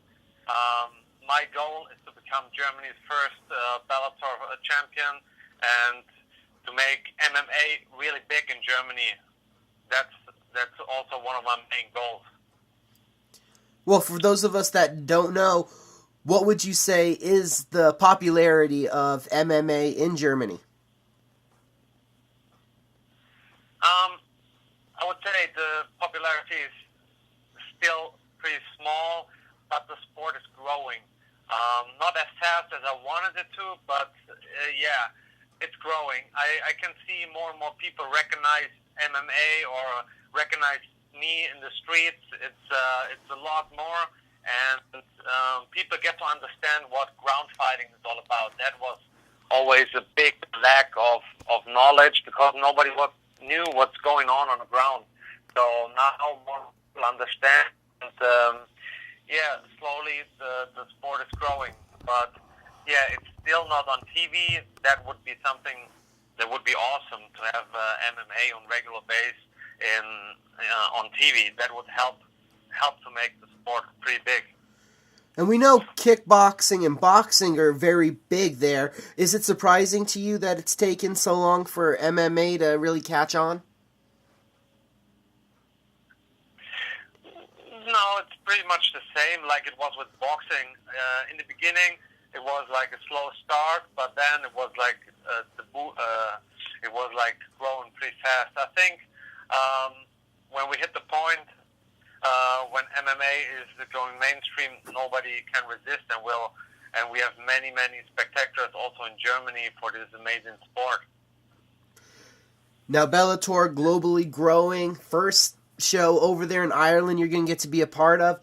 My goal is to become Germany's first Bellator champion and to make MMA really big in Germany. That's also one of my main goals. Well, for those of us that don't know, what would you say is the popularity of MMA in Germany? I would say the popularity is still pretty small, but the sport is growing. Not as fast as I wanted it to, but yeah, it's growing. I can see more and more people recognize MMA or recognize me in the streets. It's a lot more, and people get to understand what ground fighting is all about. That was always a big lack of knowledge because nobody knew what's going on the ground. So now more people understand, and slowly the sport is growing. But yeah, it's still not on TV. That would be something that would be awesome to have MMA on regular basis on TV. That would help to make the sport pretty big. And we know kickboxing and boxing are very big there. Is it surprising to you that it's taken so long for MMA to really catch on? No, it's pretty much the same like it was with boxing. In the beginning, it was like a slow start, but then it was like growing pretty fast. I think when we hit the point when MMA is going mainstream, nobody can resist, and we have many spectators also in Germany for this amazing sport. Now Bellator globally growing, first show over there in Ireland you're going to get to be a part of.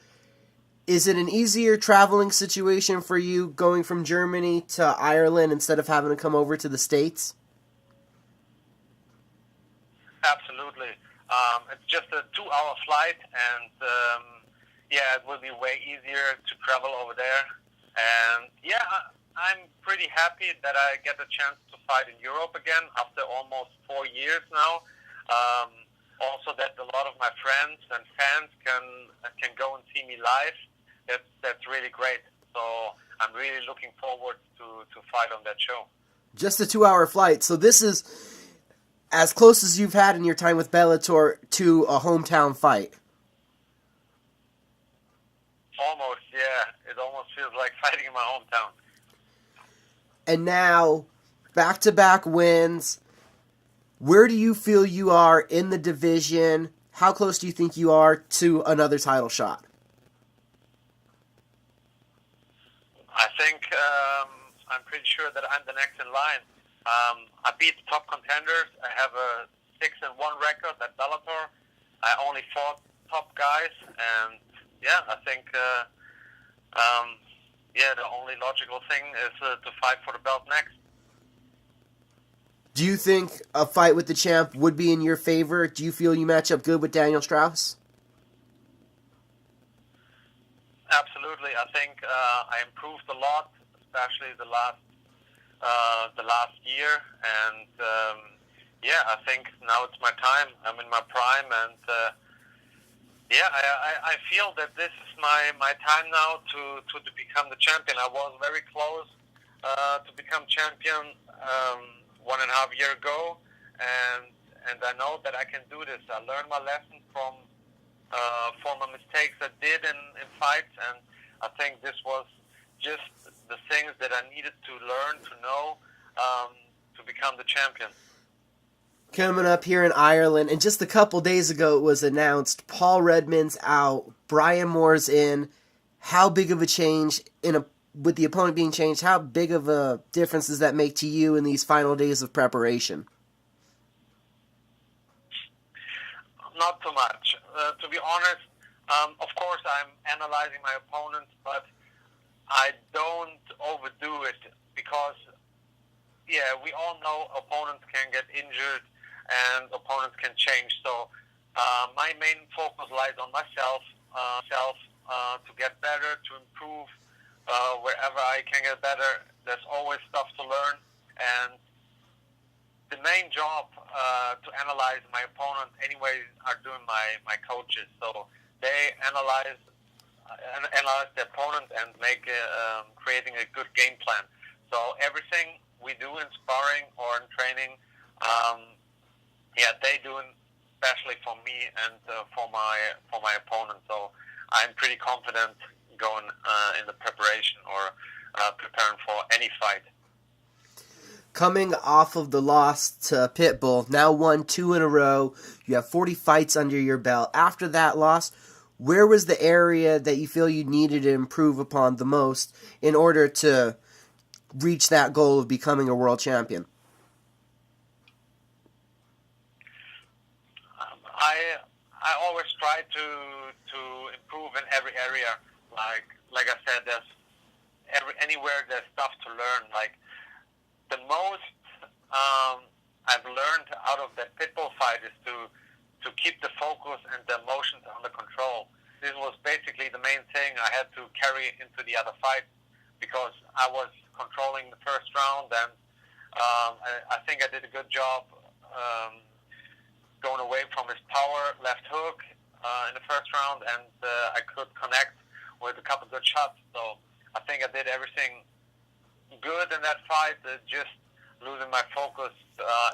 Is it an easier traveling situation for you going from Germany to Ireland instead of having to come over to the States? Absolutely. It's just a 2-hour flight, and it will be way easier to travel over there. And yeah, I'm pretty happy that I get a chance to fight in Europe again after almost 4 years now. Also, that a lot of my friends and fans can go and see me live. That's really great. So I'm really looking forward to fight on that show. Just a 2-hour flight. So this is as close as you've had in your time with Bellator to a hometown fight. Almost, yeah. It almost feels like fighting in my hometown. And now, back-to-back wins. Where do you feel you are in the division? How close do you think you are to another title shot? I think I'm pretty sure that I'm the next in line. I beat the top contenders. I have a 6-1 record at Bellator. I only fought top guys, and yeah, I think the only logical thing is to fight for the belt next. Do you think a fight with the champ would be in your favor? Do you feel you match up good with Daniel Strauss? Absolutely. I think I improved a lot, especially the last year, and I think now it's my time. I'm in my prime, and I feel that this is my time now to become the champion. I was very close to become champion 1.5 years ago, and I know that I can do this. I learned my lesson from former mistakes I did in fights, and I think this was just the things that I needed to learn, to know, to become the champion. Coming up here in Ireland, and just a couple days ago it was announced Paul Redmond's out, Brian Moore's in. How big of a change with the opponent being changed, how big of a difference does that make to you in these final days of preparation? Not too much. To be honest, of course I'm analyzing my opponents, but I don't overdo it because, we all know opponents can get injured and opponents can change. So my main focus lies on myself, to get better, to improve wherever I can get better. There's always stuff to learn, and the main job to analyze my opponent anyway are doing my coaches. So they analyze the opponent and make creating a good game plan. So everything we do in sparring or in training, they do it especially for me and for my opponent. So I'm pretty confident going in the preparation or preparing for any fight. Coming off of the loss to Pitbull, now won 2 in a row. You have 40 fights under your belt. After that loss, where was the area that you feel you needed to improve upon the most in order to reach that goal of becoming a world champion? I always try to improve in every area. Like I said, there's anywhere there's stuff to learn. Like the most I've learned out of that Pitbull fight is to keep the focus and the emotions under control. This was basically the main thing I had to carry into the other fight because I was controlling the first round, and I think I did a good job going away from his power left hook in the first round, and I could connect with a couple good shots. So I think I did everything good in that fight, just losing my focus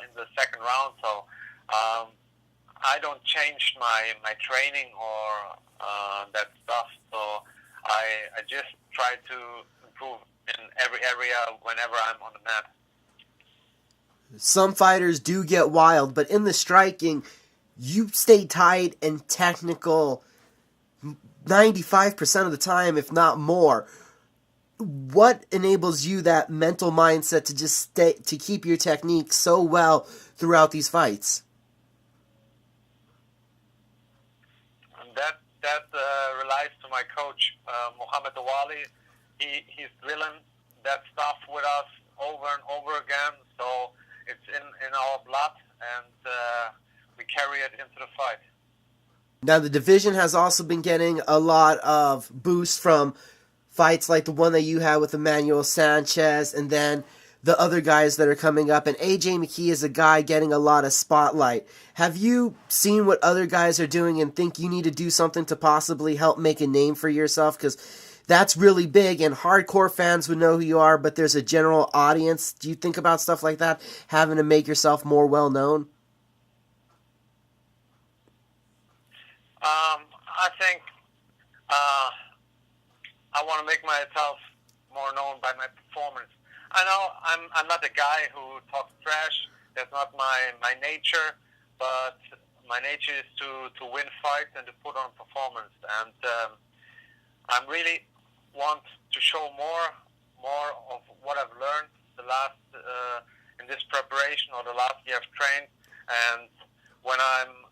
in the second round. So I don't change my training or that stuff. So I just try to improve in every area whenever I'm on the mat. Some fighters do get wild, but in the striking, you stay tight and technical 95% of the time, if not more. What enables you that mental mindset to just to keep your technique so well throughout these fights? That relies to my coach, Mohamed Awali. He's drilling that stuff with us over and over again. So it's in our blood, and we carry it into the fight. Now, the division has also been getting a lot of boost from fights like the one that you had with Emmanuel Sanchez, and then the other guys that are coming up. And AJ McKee is a guy getting a lot of spotlight. Have you seen what other guys are doing and think you need to do something to possibly help make a name for yourself? Because that's really big, and hardcore fans would know who you are, but there's a general audience. Do you think about stuff like that, having to make yourself more well-known? I think I want to make myself more known by my performance. I know I'm not a guy who talks trash. That's not my nature, but my nature is to win fights and to put on performance. And I really want to show more of what I've learned the last in this preparation or the last year I've trained. And when I'm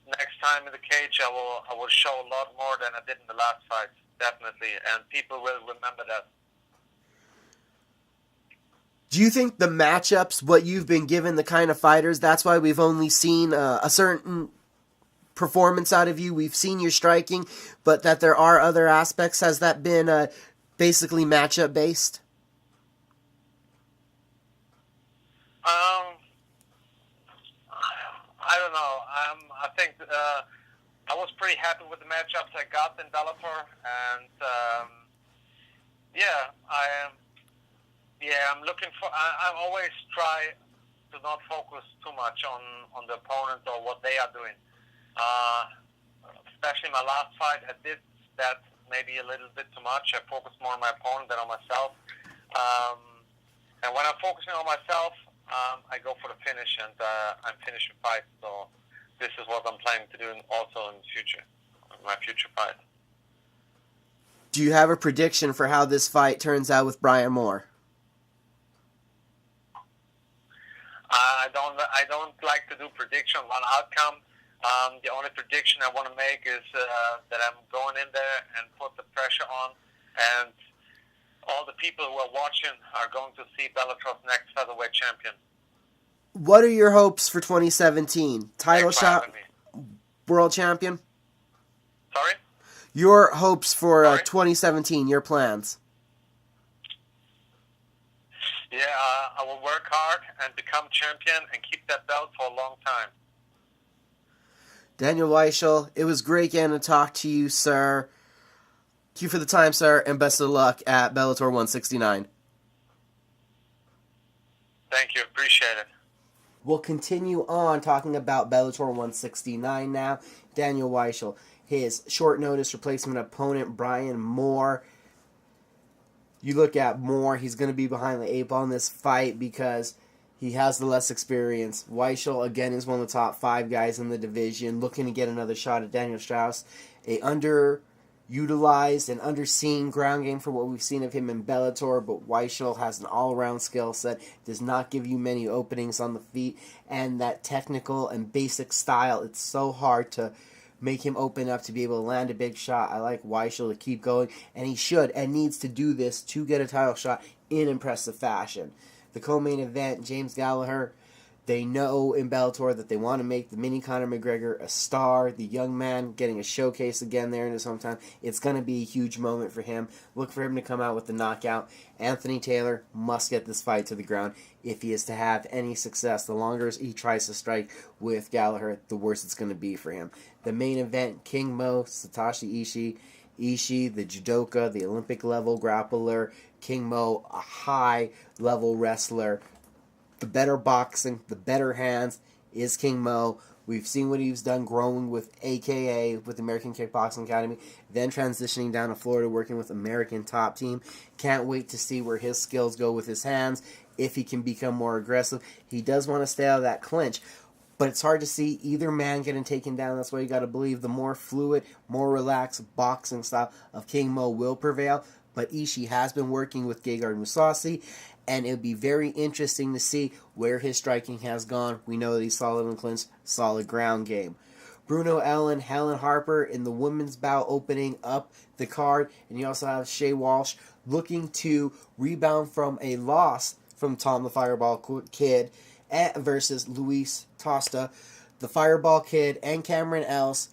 next time in the cage, I will show a lot more than I did in the last fight, definitely, and people will remember that. Do you think the matchups, what you've been given, the kind of fighters, that's why we've only seen a certain performance out of you? We've seen your striking, but that there are other aspects. Has that been basically matchup based? I don't know. I think I was pretty happy with the matchups I got in Bellator, and I'm looking for. I always try to not focus too much on the opponent or what they are doing. Especially my last fight, I did that maybe a little bit too much. I focused more on my opponent than on myself. And when I'm focusing on myself, I go for the finish, and I'm finishing fights. So this is what I'm planning to do also in the future, my future fight. Do you have a prediction for how this fight turns out with Brian Moore? I don't like to do prediction on outcome. The only prediction I want to make is that I'm going in there and put the pressure on, and all the people who are watching are going to see Bellator's next featherweight champion. What are your hopes for 2017? Title shot, world champion? Sorry? Your hopes for 2017, your plans? Yeah, I will work hard and become champion and keep that belt for a long time. Daniel Weichel, it was great getting to talk to you, sir. Thank you for the time, sir, and best of luck at Bellator 169. Thank you. Appreciate it. We'll continue on talking about Bellator 169 now. Daniel Weichel, his short notice replacement opponent, Brian Moore. You look at Moore, he's going to be behind the 8 ball in this fight because he has the less experience. Weichel, again, is one of the top 5 guys in the division, looking to get another shot at Daniel Strauss. A underutilized and underseen ground game for what we've seen of him in Bellator, but Weichel has an all-around skill set, does not give you many openings on the feet, and that technical and basic style, it's so hard to make him open up to be able to land a big shot. I like Weichel to keep going, and he should and needs to do this to get a title shot in impressive fashion. The co-main event, James Gallagher, they know in Bellator that they want to make the mini Conor McGregor a star. The young man getting a showcase again there in his hometown. It's going to be a huge moment for him. Look for him to come out with the knockout. Anthony Taylor must get this fight to the ground if he is to have any success. The longer he tries to strike with Gallagher, the worse it's going to be for him. The main event, King Mo, Satoshi Ishii. Ishii, the judoka, the Olympic-level grappler. King Mo, a high-level wrestler. The better boxing, the better hands is King Mo. We've seen what he's done growing with AKA, with American Kickboxing Academy, then transitioning down to Florida, working with American Top Team. Can't wait to see where his skills go with his hands, if he can become more aggressive. He does want to stay out of that clinch, but it's hard to see either man getting taken down. That's why you got to believe the more fluid, more relaxed boxing style of King Mo will prevail. But Ishii has been working with Gegard Mousasi, and it would be very interesting to see where his striking has gone. We know that he's solid in clinch, solid ground game. Bruno Ellen, Helen Harper in the women's bout opening up the card. And you also have Shea Walsh looking to rebound from a loss from Tom the Fireball Kid versus Luis Tosta. The Fireball Kid and Cameron Ellis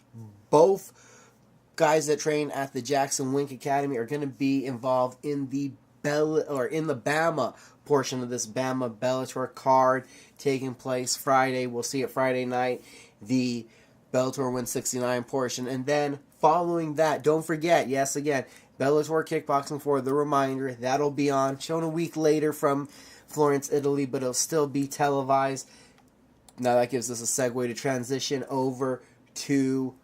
both guys that train at the Jackson Wink Academy are going to be involved in the Bama portion of this Bama Bellator card taking place Friday. We'll see it Friday night, the Bellator 169 portion. And then following that, don't forget, yes, again, Bellator Kickboxing for the reminder. That'll be on, shown a week later from Florence, Italy, but it'll still be televised. Now that gives us a segue to transition over to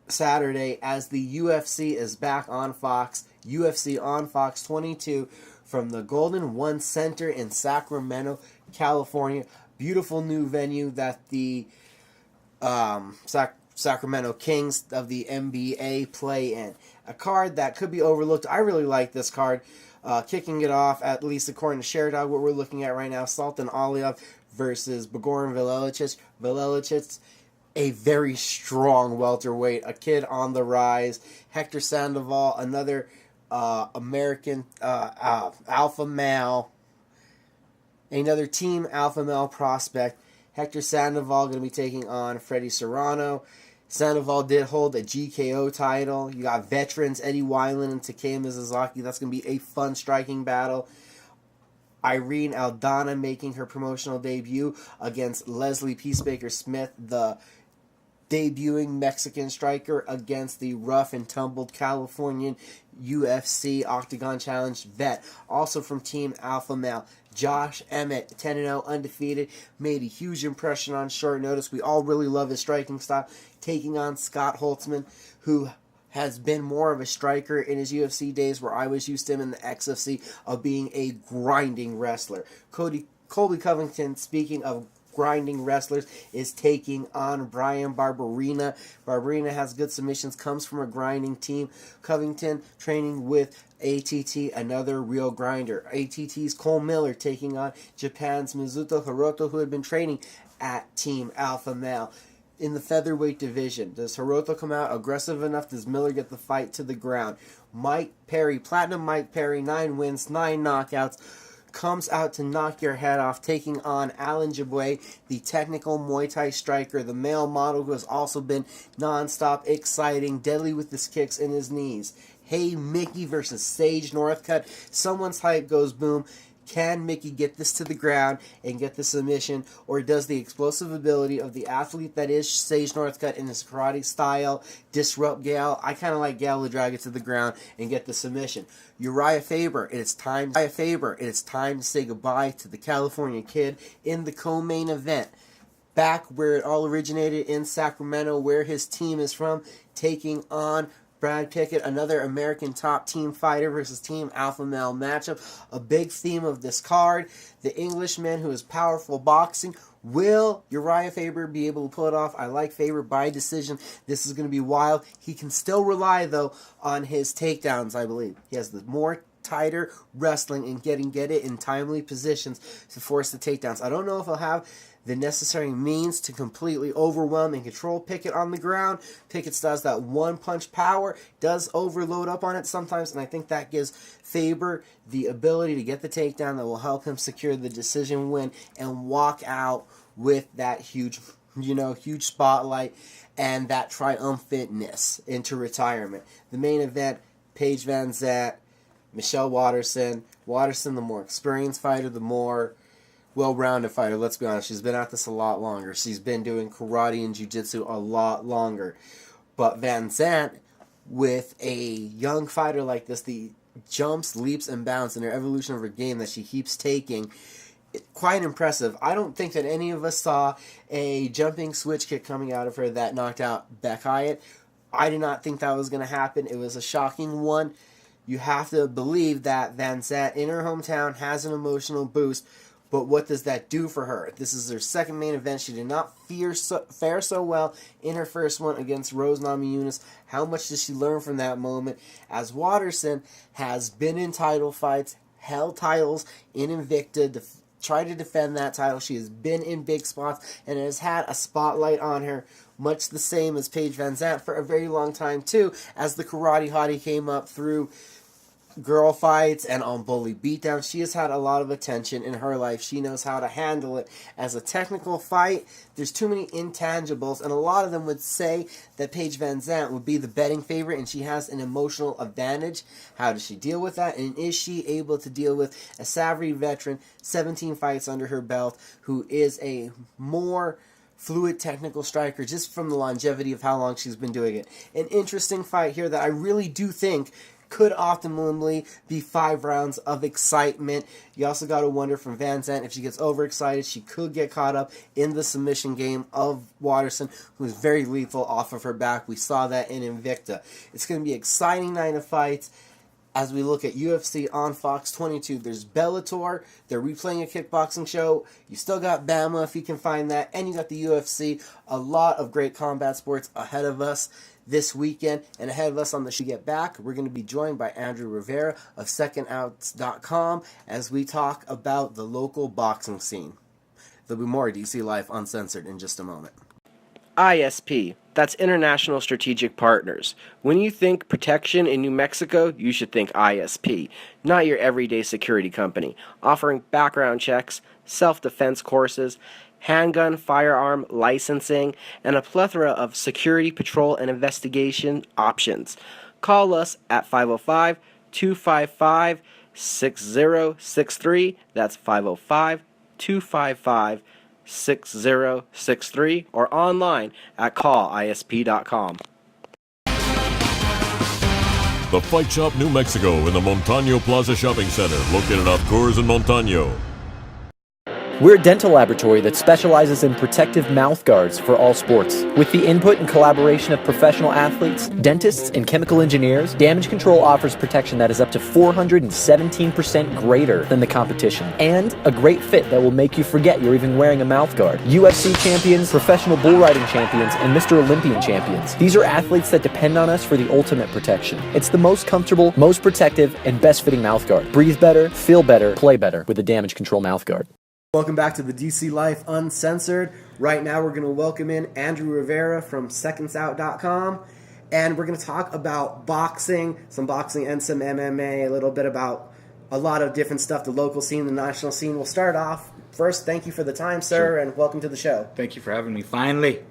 Saturday as the UFC is back on Fox. UFC on Fox 22 from the Golden One Center in Sacramento, California. Beautiful new venue that the Sacramento Kings of the NBA play in. A card that could be overlooked. I really like this card. Kicking it off, at least according to Sherdog, what we're looking at right now, Sultan Aliyev versus Bogoran Velelicic. Velelicic, a very strong welterweight, a kid on the rise. Hector Sandoval, another American alpha male, another team alpha male prospect. Hector Sandoval going to be taking on Freddie Serrano. Sandoval did hold a GKO title. You got veterans Eddie Wineland and Takei Mizuzaki. That's going to be a fun striking battle. Irene Aldana making her promotional debut against Leslie Peacemaker Smith, the debuting Mexican striker, against the rough and tumbled Californian UFC Octagon Challenge vet. Also from Team Alpha Male, Josh Emmett, 10-0, undefeated, made a huge impression on short notice. We all really love his striking style, taking on Scott Holtzman, who has been more of a striker in his UFC days, where I was used to him in the XFC of being a grinding wrestler. Colby Covington, speaking of grinding wrestlers, is taking on Brian Barberina. Barberina has good submissions, comes from a grinding team. Covington training with ATT, another real grinder. ATT's Cole Miller taking on Japan's Mizuto Hiroto, who had been training at Team Alpha Male. In the featherweight division, does Hiroto come out aggressive enough? Does Miller get the fight to the ground? Mike Perry, Platinum Mike Perry, 9 wins, 9 knockouts, comes out to knock your head off, taking on Alan Jaboué, the technical Muay Thai striker, the male model who has also been non-stop exciting, deadly with his kicks and his knees. Hey Mickey versus Sage Northcutt. Someone's hype goes boom. Can Mickey get this to the ground and get the submission, or does the explosive ability of the athlete that is Sage Northcutt in his karate style disrupt Gale? I kind of like Gale to drag it to the ground and get the submission. Uriah Faber, it's time to say goodbye to the California Kid in the co-main event. Back where it all originated in Sacramento, where his team is from, taking on Brad Pickett, another American top team fighter versus Team Alpha Male matchup. A big theme of this card, the Englishman who is powerful boxing. Will Uriah Faber be able to pull it off? I like Faber by decision. This is going to be wild. He can still rely, though, on his takedowns, I believe. He has the more tighter wrestling and get it in timely positions to force the takedowns. I don't know if he'll have the necessary means to completely overwhelm and control Pickett on the ground. Pickett does that one-punch power, does overload up on it sometimes, and I think that gives Faber the ability to get the takedown that will help him secure the decision win and walk out with that huge spotlight and that triumphantness into retirement. The main event, Paige Van Zant, Michelle Waterson. Waterson, the more experienced fighter, the more well-rounded fighter, let's be honest. She's been at this a lot longer. She's been doing karate and jiu-jitsu a lot longer. But Van Zant, with a young fighter like this, the jumps, leaps, and bounds in her evolution of her game that she keeps taking, quite impressive. I don't think that any of us saw a jumping switch kick coming out of her that knocked out Beck Hyatt. I did not think that was going to happen. It was a shocking one. You have to believe that Van Zant, in her hometown, has an emotional boost. But what does that do for her? This is her second main event. She did not fare so well in her first one against Rose Namajunas. How much did she learn from that moment? As Waterson has been in title fights, held titles in Invicta, tried to defend that title. She has been in big spots and has had a spotlight on her, much the same as Paige Van Zant for a very long time too, as the karate hottie came up through girl fights and on bully beatdown. She has had a lot of attention in her life. She knows how to handle it. As a technical fight, there's too many intangibles, and a lot of them would say that Paige Van Zandt would be the betting favorite, and she has an emotional advantage. How does she deal with that? And is she able to deal with a savvy veteran, 17 fights under her belt, who is a more fluid technical striker just from the longevity of how long she's been doing it? An interesting fight here that I really do think could optimally be 5 rounds of excitement. You also got to wonder from Van Zandt, if she gets overexcited, she could get caught up in the submission game of Waterson, who is very lethal off of her back. We saw that in Invicta. It's going to be an exciting night of fights. As we look at UFC on Fox 22, there's Bellator. They're replaying a kickboxing show. You still got Bama if you can find that. And you got the UFC. A lot of great combat sports ahead of us this weekend. And ahead of us on the show get back, we're going to be joined by Andrew Rivera of secondouts.com as we talk about the local boxing scene. There'll be more DC Life Uncensored in just a moment. ISP. That's International Strategic Partners. When you think protection in New Mexico, you should think ISP, not your everyday security company, offering background checks, self-defense courses, handgun, firearm licensing, and a plethora of security patrol and investigation options. Call us at 505-255-6063. That's 505-255-6063. 6063 or online at callisp.com. The Fight Shop New Mexico in the Montano Plaza Shopping Center, located off Coors and Montano. We're a dental laboratory that specializes in protective mouth guards for all sports. With the input and collaboration of professional athletes, dentists, and chemical engineers, Damage Control offers protection that is up to 417% greater than the competition. And a great fit that will make you forget you're even wearing a mouth guard. UFC champions, professional bull riding champions, and Mr. Olympian champions. These are athletes that depend on us for the ultimate protection. It's the most comfortable, most protective, and best fitting mouth guard. Breathe better, feel better, play better with the Damage Control mouth guard. Welcome back to the DC Life Uncensored. Right now we're going to welcome in Andrew Rivera from secondouts.com, and we're going to talk about boxing, some boxing and some MMA, a little bit about a lot of different stuff, the local scene, the national scene. We'll start off. First, thank you for the time, sir, Sure. and welcome to the show. Thank you for having me. Finally.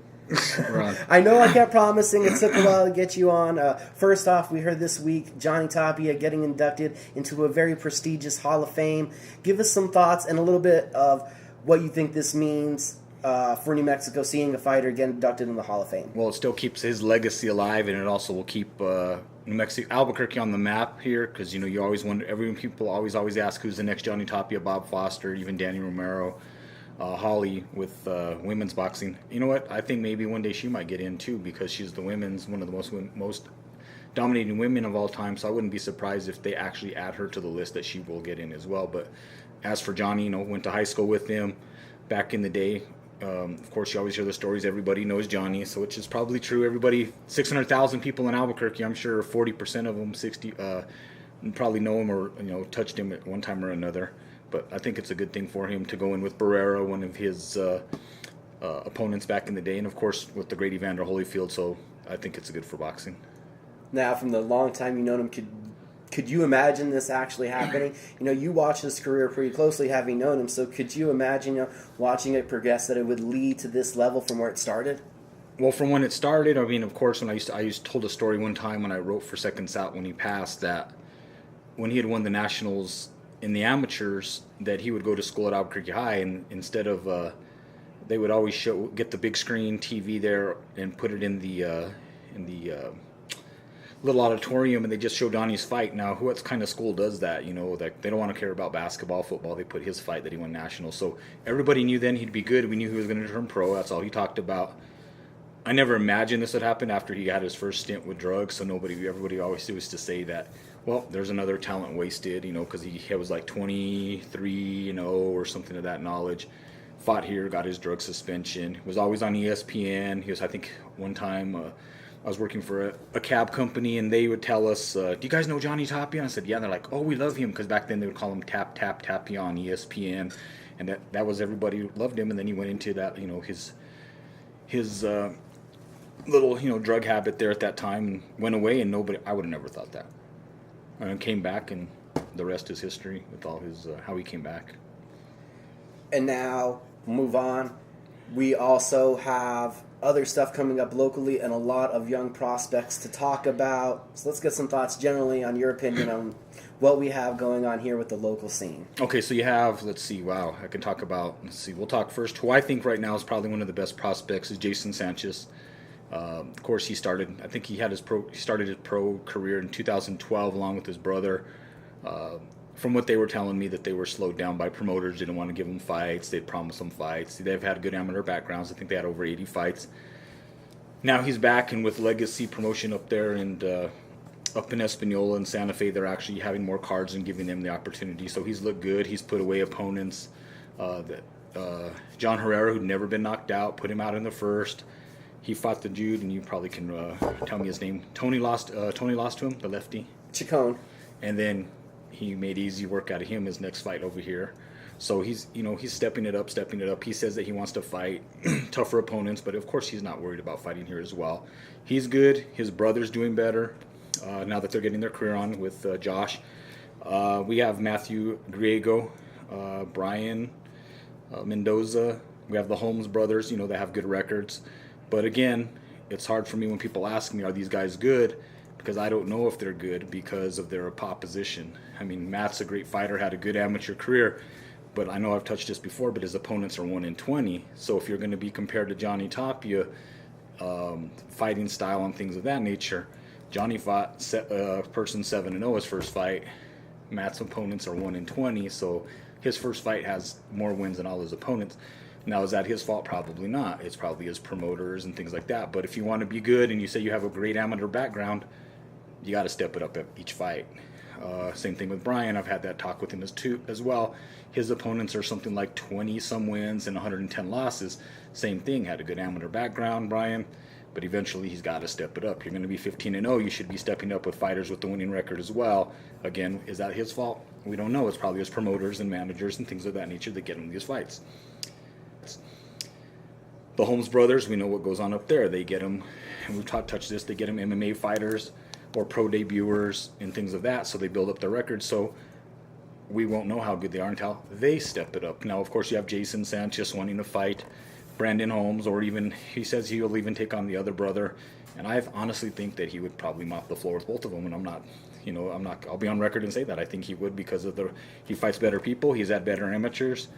We're on. I know I kept promising. It took a while to get you on. First off, we heard this week Johnny Tapia getting inducted into a very prestigious Hall of Fame. Give us some thoughts and a little bit of what you think this means for New Mexico, seeing a fighter get inducted in the Hall of Fame. Well, it still keeps his legacy alive, and it also will keep New Mexico, Albuquerque on the map here, because you always wonder. People always ask who's the next Johnny Tapia, Bob Foster, even Danny Romero. Holly with women's boxing. You know what? I think maybe one day she might get in too, because she's one of the most dominating women of all time. So I wouldn't be surprised if they actually add her to the list that she will get in as well. But as for Johnny, went to high school with him back in the day. Of course, you always hear the stories. Everybody knows Johnny, so which is probably true. Everybody, 600,000 people in Albuquerque. I'm sure 40% of them, 60, probably know him or touched him at one time or another. But I think it's a good thing for him to go in with Barrera, one of his opponents back in the day, and of course with the great Evander Holyfield. So I think it's good for boxing. Now, from the long time you known him, could you imagine this actually happening? You watched his career pretty closely, having known him. So could you imagine watching it progress, that it would lead to this level from where it started? Well, from when it started, of course, when I told a story one time when I wrote for Seconds Out when he passed, that when he had won the nationals in the amateurs, that he would go to school at Albuquerque High, and instead of they would always get the big screen TV there and put it in the little auditorium, and they just show Donnie's fight. Now, what kind of school does that? That they don't want to care about basketball, football. They put his fight that he won nationals. So everybody knew then he'd be good. We knew he was going to turn pro. That's all he talked about. I never imagined this would happen after he had his first stint with drugs. So everybody always used to say that, well, there's another talent wasted, because he was like 23-0 or something of that knowledge. Fought here, got his drug suspension. Was always on ESPN. He was, I think, one time I was working for a cab company, and they would tell us, do you guys know Johnny Tapia? And I said, yeah. And they're like, oh, we love him, because back then they would call him Tapia on ESPN, and that was, everybody loved him. And then he went into that, his little drug habit there at that time, and went away, and I would have never thought that. and came back, and the rest is history with all his how he came back. And now, move on. We also have other stuff coming up locally and a lot of young prospects to talk about. So let's get some thoughts generally on your opinion on what we have going on here with the local scene. Okay, so you have, let's see, wow, I can talk about, let's see, we'll talk first. Who I think right now is probably one of the best prospects is Jason Sanchez. Of course, he started his pro career in 2012 along with his brother. From what they were telling me, that they were slowed down by promoters, didn't want to give them fights, they'd promise them fights. They've had good amateur backgrounds. I think they had over 80 fights. Now he's back, and with Legacy Promotion up there and up in Espanola and Santa Fe, they're actually having more cards and giving them the opportunity. So he's looked good. He's put away opponents. John Herrera, who'd never been knocked out, put him out in the first. He fought the dude, and you probably can tell me his name. Tony lost to him, the lefty. Chacon. And then he made easy work out of him his next fight over here. So he's stepping it up. He says that he wants to fight tougher opponents, but of course he's not worried about fighting here as well. He's good. His brother's doing better now that they're getting their career on with Josh. We have Matthew Griego, Brian Mendoza. We have the Holmes brothers, they have good records. But again, it's hard for me when people ask me, are these guys good? Because I don't know if they're good because of their opposition. I mean, Matt's a great fighter, had a good amateur career, but I know I've touched this before, but his opponents are 1-20. So if you're going to be compared to Johnny Tapia, fighting style and things of that nature, Johnny fought person 7-0 his first fight. Matt's opponents are 1-20, so his first fight has more wins than all his opponents. Now, is that his fault? Probably not. It's probably his promoters and things like that. But if you want to be good and you say you have a great amateur background, you got to step it up at each fight. Same thing with Brian. I've had that talk with him as well. His opponents are something like 20-some wins and 110 losses. Same thing. Had a good amateur background, Brian. But eventually he's got to step it up. You're going to be 15-0. You should be stepping up with fighters with the winning record as well. Again, is that his fault? We don't know. It's probably his promoters and managers and things of that nature that get him these fights. The Holmes brothers, we know what goes on up there. They get them, and we've touched this, they get them MMA fighters or pro debuters and things of that, so they build up their records. So we won't know how good they are until they step it up. Now, of course, you have Jason Sanchez wanting to fight Brandon Holmes, or even, he says he'll even take on the other brother. And I honestly think that he would probably mop the floor with both of them, and I'll be on record and say that. I think he would because he fights better people, he's had better amateurs.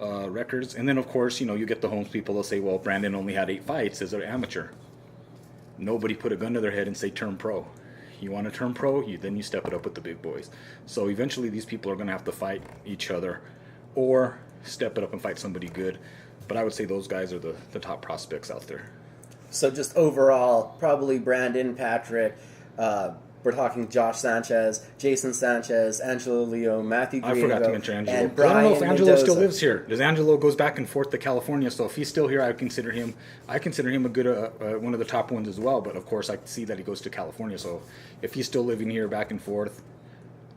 Records. And then of course, you get the Holmes people, they'll say, well, Brandon only had 8 fights as an amateur. Nobody put a gun to their head and say turn pro. You want to turn pro, then you step it up with the big boys. So eventually these people are going to have to fight each other or step it up and fight somebody good. But I would say those guys are the top prospects out there. So just overall, probably Brandon, Patrick, we're talking Josh Sanchez, Jason Sanchez, Angelo Leo, Matthew Griego, I forgot to mention Angelo. and I Brian don't know if Angelo Mendoza. still lives here. Does Angelo goes back and forth to California? So if he's still here, I consider him a good one of the top ones as well. But of course, I see that he goes to California. So if he's still living here back and forth,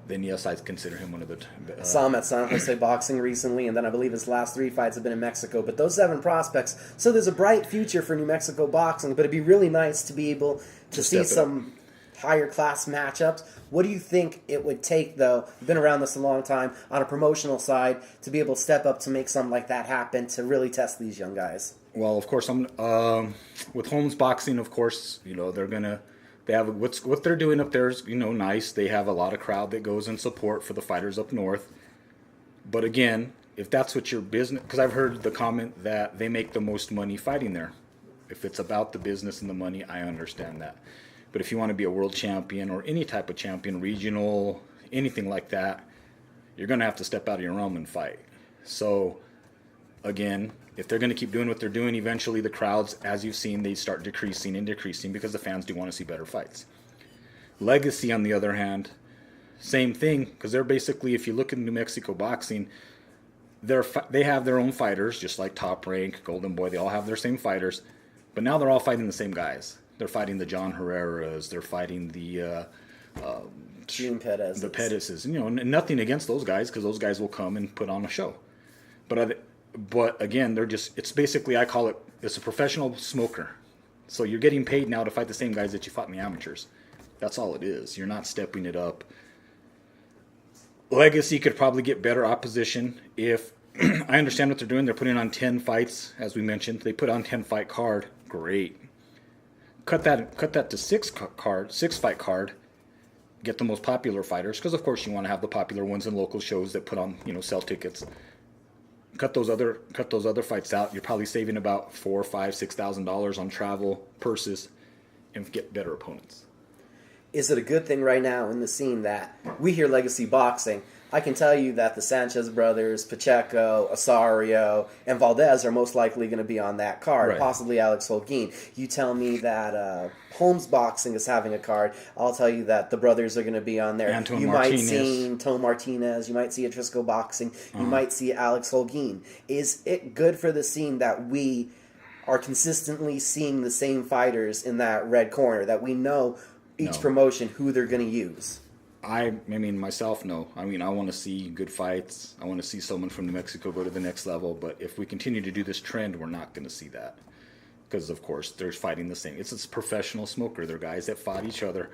then yes, I consider him one of the. Saw him at San Jose Boxing recently, and then I believe his last 3 fights have been in Mexico. But those 7 prospects, so there's a bright future for New Mexico boxing. But it'd be really nice to be able to see some higher class matchups. What do you think it would take, though? You've been around this a long time on a promotional side to be able to step up to make something like that happen to really test these young guys? Well, of course, I'm with Holmes Boxing. Of course, they have what they're doing up there is nice. They have a lot of crowd that goes in support for the fighters up north. But again, if that's what your business, because I've heard the comment that they make the most money fighting there. If it's about the business and the money, I understand that. But if you want to be a world champion or any type of champion, regional, anything like that, you're going to have to step out of your realm and fight. So, again, if they're going to keep doing what they're doing, eventually the crowds, as you've seen, they start decreasing because the fans do want to see better fights. Legacy, on the other hand, same thing, because they're basically, if you look at New Mexico boxing, they have their own fighters, just like Top Rank, Golden Boy, they all have their same fighters, but now they're all fighting the same guys. They're fighting the John Herreras. They're fighting the Pettizes. Nothing against those guys because those guys will come and put on a show. But again, it's basically, I call it's a professional smoker. So you're getting paid now to fight the same guys that you fought in the amateurs. That's all it is. You're not stepping it up Legacy could probably get better opposition if I understand what they're doing. They're putting on 10 fights, as we mentioned. They put on 10-fight card. Great. Cut that to 6-fight card. Get the most popular fighters, because of course you want to have the popular ones in local shows that put on, sell tickets. Cut those other fights out. You're probably saving about $4,000, $5,000, $6,000 on travel, purses, and get better opponents. Is it a good thing right now in the scene that we hear Legacy Boxing? I can tell you that the Sanchez brothers, Pacheco, Osorio, and Valdez are most likely going to be on that card, Right. possibly Alex Holguin. You tell me that Holmes Boxing is having a card, I'll tell you that the brothers are going to be on there. Anton you Martinez. might see Tom Martinez, you might see Atrisco Boxing, you might see Alex Holguin. Is it good for the scene that we are consistently seeing the same fighters in that red corner, that we know each No. promotion who they're going to use? I mean, myself, no. I mean, I want to see good fights. I want to see someone from New Mexico go to the next level. But if we continue to do this trend, we're not going to see that. Because, of course, they're fighting the same. It's a professional smoker. They're guys that fought each other.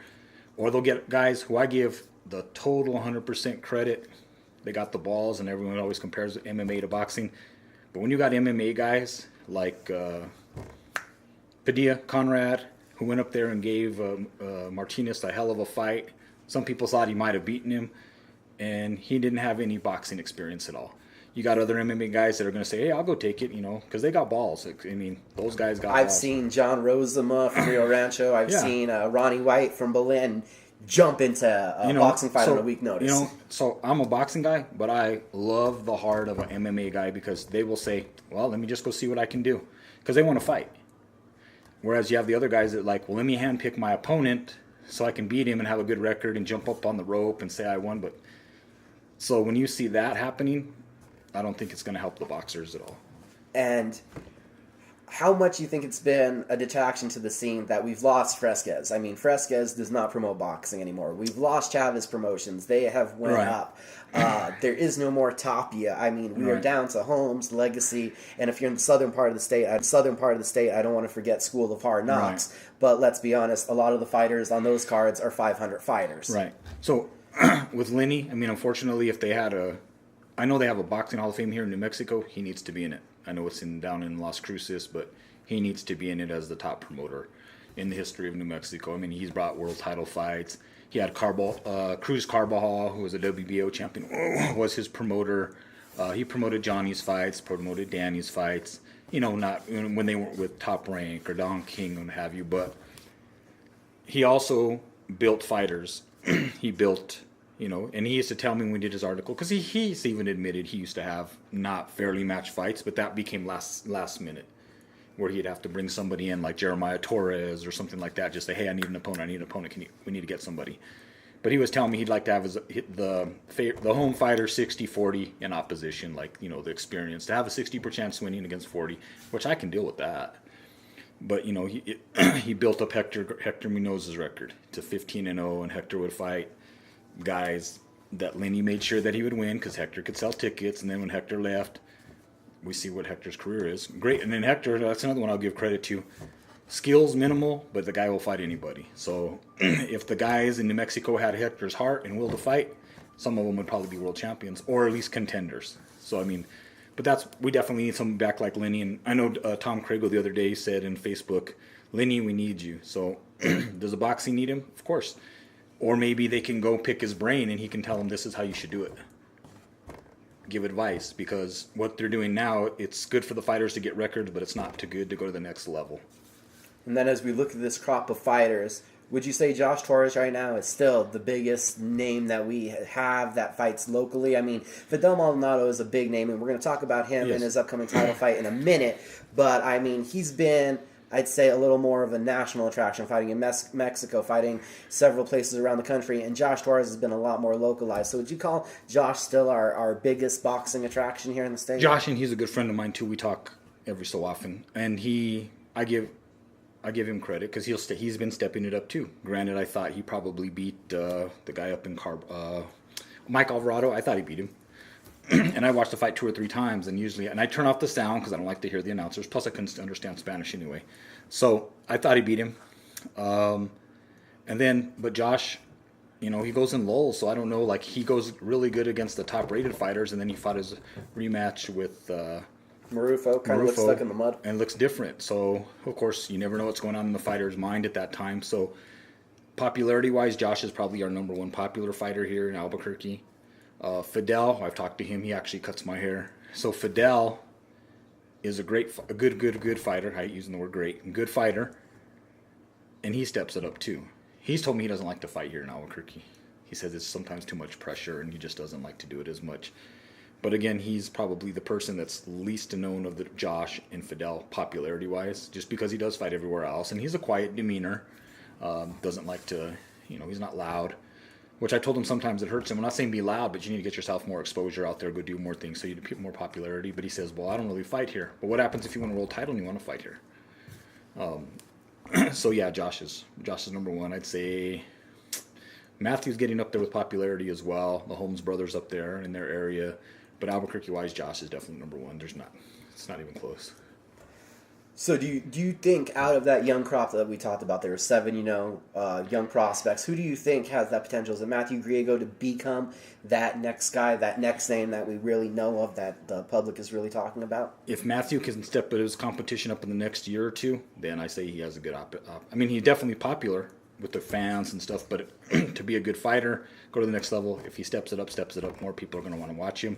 Or they'll get guys who I give the total 100% credit. They got the balls, and everyone always compares MMA to boxing. But when you got MMA guys like Padilla, Conrad, who went up there and gave Martinez a hell of a fight. Some people thought he might have beaten him, and he didn't have any boxing experience at all. You got other MMA guys that are going to say, hey, I'll go take it, because they got balls. I mean, those guys got balls. I've seen John Rosama from Rio Rancho. I've Yeah. seen Ronnie White from Berlin jump into a boxing fight on a week notice. So I'm a boxing guy, but I love the heart of an MMA guy because they will say, well, let me just go see what I can do, because they want to fight. Whereas you have the other guys that like, well, let me handpick my opponent so I can beat him and have a good record and jump up on the rope and say I won. But so when you see that happening, I don't think it's going to help the boxers at all. And how much you think it's been a detraction to the scene that we've lost Fresquez? I mean, Fresquez does not promote boxing anymore. We've lost Chavez Promotions. They have went Right. up. There is no more Tapia. I mean, we are Right. down to Holmes, Legacy, and if you're in the southern part of the state, I don't want to forget School of Hard Knocks. Right. But let's be honest, a lot of the fighters on those cards are 500 fighters. Right. So with Lenny, I mean, unfortunately, if they had I know they have a boxing Hall of Fame here in New Mexico. He needs to be in it. I know it's down in Las Cruces, but he needs to be in it as the top promoter in the history of New Mexico. I mean, he's brought world title fights. He had Cruz Carbajal, who was a WBO champion, was his promoter. He promoted Johnny's fights, promoted Danny's fights. Not when they weren't with Top Rank or Don King and what have you, but he also built fighters. He built, and he used to tell me when we did his article, because he's even admitted he used to have not fairly matched fights, but that became last minute, where he'd have to bring somebody in like Jeremiah Torres or something like that, just say, hey, I need an opponent, we need to get somebody. But he was telling me he'd like to have the home fighter 60-40 in opposition, like, the experience, to have a 60% winning against 40, which I can deal with that. But, he built up Hector Munoz's record to 15-0, and Hector would fight guys that Lenny made sure that he would win because Hector could sell tickets. And then when Hector left, we see what Hector's career is. Great. And then Hector, that's another one I'll give credit to. Skills minimal, but the guy will fight anybody. So if the guys in New Mexico had Hector's heart and will to fight, some of them would probably be world champions or at least contenders. So, I mean, but we definitely need someone back like Lenny. And I know Tom Crago the other day said in Facebook, Lenny, we need you. So does the boxing need him? Of course. Or maybe they can go pick his brain and he can tell them this is how you should do it. Give advice, because what they're doing now, it's good for the fighters to get records, but it's not too good to go to the next level. And then as we look at this crop of fighters, would you say Josh Torres right now is still the biggest name that we have that fights locally? I mean, Fidel Maldonado is a big name, and we're going to talk about him Yes. in his upcoming title fight in a minute. But, I mean, he's been, I'd say, a little more of a national attraction, fighting in Mexico, fighting several places around the country, and Josh Torres has been a lot more localized. So would you call Josh still our biggest boxing attraction here in the state? Josh, and he's a good friend of mine too. We talk every so often, and I give him credit because he's been stepping it up too. Granted, I thought he probably beat the guy up in Mike Alvarado. I thought he beat him, and I watched the fight 2 or 3 times, and I turn off the sound because I don't like to hear the announcers. Plus, I couldn't understand Spanish anyway, so I thought he beat him. But Josh, he goes in lulls, so I don't know. Like, he goes really good against the top-rated fighters, and then he fought his rematch with Marufo kind of looks stuck in the mud. And looks different. So, of course, you never know what's going on in the fighter's mind at that time. So, popularity-wise, Josh is probably our number one popular fighter here in Albuquerque. Fidel, I've talked to him. He actually cuts my hair. So, Fidel is a good fighter. I hate using the word great. Good fighter. And he steps it up, too. He's told me he doesn't like to fight here in Albuquerque. He says it's sometimes too much pressure, and he just doesn't like to do it as much. But again, he's probably the person that's least known of the Josh and Fidel popularity-wise, just because he does fight everywhere else. And he's a quiet demeanor. Doesn't like to, he's not loud. Which I told him sometimes it hurts him. I'm not saying be loud, but you need to get yourself more exposure out there, go do more things so you get more popularity. But he says, well, I don't really fight here. But what happens if you win a world title and you want to fight here? So yeah, Josh is number one. I'd say Matthew's getting up there with popularity as well. The Holmes brothers up there in their area. But Albuquerque-wise, Josh is definitely number one. It's not even close. So do you think out of that young crop that we talked about, there were 7, young prospects, who do you think has that potential? Is it Matthew Griego to become that next guy, that next name that we really know of, that the public is really talking about? If Matthew can step his competition up in the next year or two, then I say he has a good I mean, he's definitely popular with the fans and stuff, but to be a good fighter, go to the next level, if he steps it up, more people are going to want to watch him.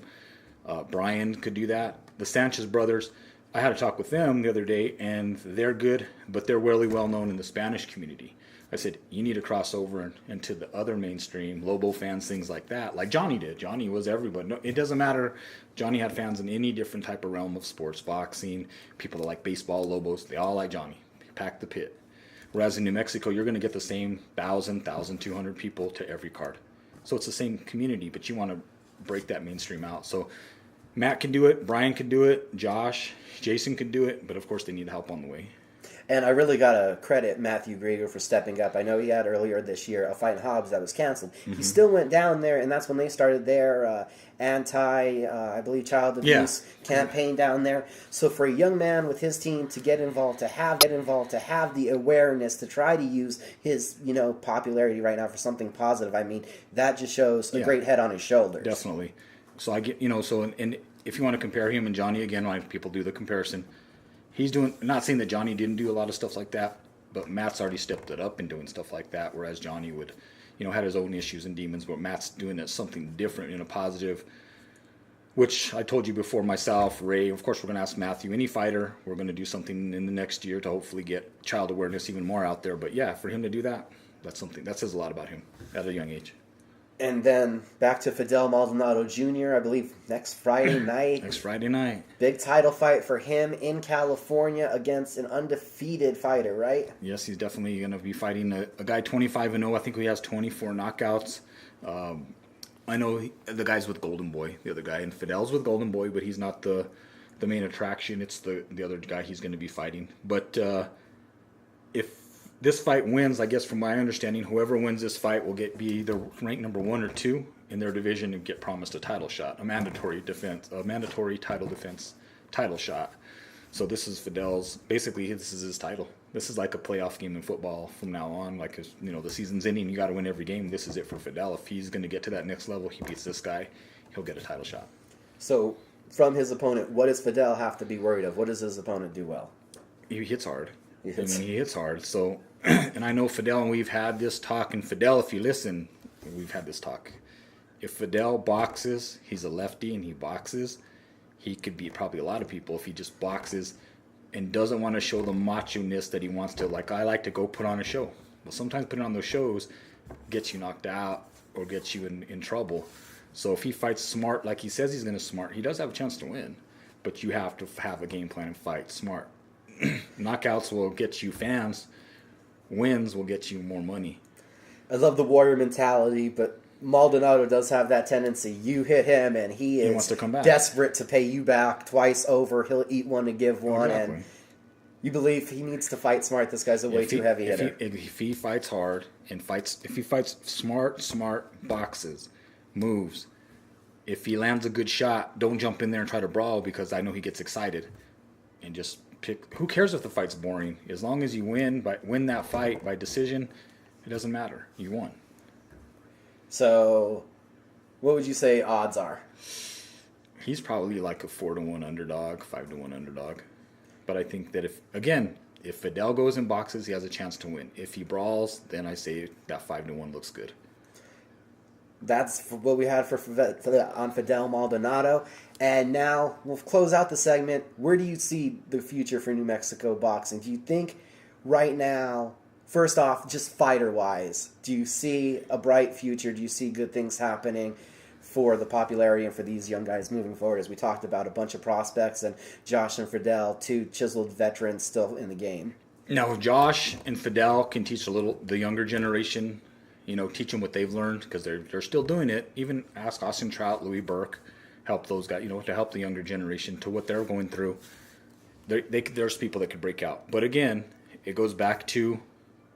Brian could do that. The Sanchez brothers, I had a talk with them the other day, and they're good, but they're really well known in the Spanish community. I said, you need to cross over into the other mainstream, Lobo fans, things like that, like Johnny did. Johnny was everybody. No, it doesn't matter. Johnny had fans in any different type of realm of sports, boxing, people that like baseball, Lobos, they all like Johnny. He packed the pit. Whereas in New Mexico, you're going to get the same 1,200 people to every card. So it's the same community, but you want to break that mainstream out. So Matt can do it, Brian can do it, Josh, Jason can do it, but of course they need help on the way. And I really got to credit Matthew Grieger for stepping up. I know he had earlier this year a fight in Hobbs that was canceled. Mm-hmm. He still went down there, and that's when they started their I believe, child abuse campaign down there. So for a young man with his team to get involved, to have the awareness, to try to use his, popularity right now for something positive, I mean, that just shows a great head on his shoulders. Definitely. So I get, and if you want to compare him and Johnny again, when people do the comparison, he's doing, not saying that Johnny didn't do a lot of stuff like that, but Matt's already stepped it up in doing stuff like that, whereas Johnny would, had his own issues and demons, but Matt's doing it something different in a positive, which I told you before, myself, Ray, of course we're going to ask Matthew, any fighter, we're going to do something in the next year to hopefully get child awareness even more out there. But yeah, for him to do that, that's something, that says a lot about him at a young age. And then back to Fidel Maldonado Jr., I believe next Friday night. Big title fight for him in California against an undefeated fighter, right? Yes, he's definitely going to be fighting a guy 25-0. I think he has 24 knockouts. I know the guy's with Golden Boy, the other guy, and Fidel's with Golden Boy, but he's not the main attraction. It's the other guy he's going to be fighting. But if this fight wins, I guess from my understanding, whoever wins this fight will be either ranked number 1 or 2 in their division and get promised a title shot, a mandatory title shot. So this is Fidel's, basically this is his title. This is like a playoff game in football from now on. Like, the season's ending, you got to win every game. This is it for Fidel. If he's going to get to that next level, he beats this guy, he'll get a title shot. So from his opponent, what does Fidel have to be worried of? What does his opponent do well? He hits hard. He hits hard. So, and I know Fidel, and we've had this talk, and Fidel, if you listen, we've had this talk. If Fidel boxes, he's a lefty and he boxes, he could beat probably a lot of people if he just boxes and doesn't want to show the macho-ness that he wants to. Like, I like to go put on a show. Well, sometimes putting on those shows gets you knocked out or gets you in trouble. So if he fights smart, like he says he's going to smart, he does have a chance to win. But you have to have a game plan and fight smart. Knockouts will get you fans. Wins will get you more money. I love the warrior mentality, but Maldonado does have that tendency. You hit him, and he wants to come back. Desperate to pay you back twice over. He'll eat one to give one, exactly. And you believe he needs to fight smart. This guy's a way too heavy hitter. If he fights hard and if he fights smart boxes, moves. If he lands a good shot, don't jump in there and try to brawl, because I know he gets excited, and just pick. Who cares if the fight's boring? As long as you win that fight by decision, it doesn't matter. You won. So, what would you say odds are? He's probably like a 4-1 underdog, 5-1 underdog. But I think that if Fidel goes and boxes, he has a chance to win. If he brawls, then I say that 5-1 looks good. That's what we had on Fidel Maldonado. And now we'll close out the segment. Where do you see the future for New Mexico boxing? Do you think right now, first off, just fighter-wise, do you see a bright future? Do you see good things happening for the popularity and for these young guys moving forward? As we talked about, a bunch of prospects, and Josh and Fidel, two chiseled veterans still in the game. Now, Josh and Fidel can teach the younger generation, teach them what they've learned, because they're still doing it. Even ask Austin Trout, Louis Burke, help those guys, to help the younger generation to what they're going through. There's people that could break out. But again, it goes back to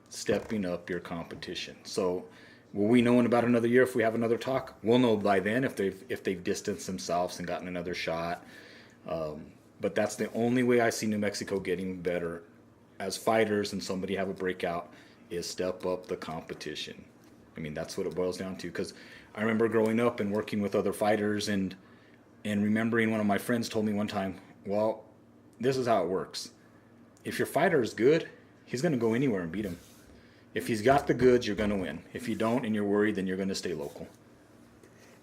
stepping up your competition. So will we know in about another year if we have another talk? We'll know by then if they've distanced themselves and gotten another shot. But that's the only way I see New Mexico getting better as fighters and somebody have a breakout is step up the competition. I mean, that's what it boils down to. Because I remember growing up and working with other fighters and remembering one of my friends told me one time, well, this is how it works. If your fighter is good, he's going to go anywhere and beat him. If he's got the goods, you're going to win. If you don't and you're worried, then you're going to stay local.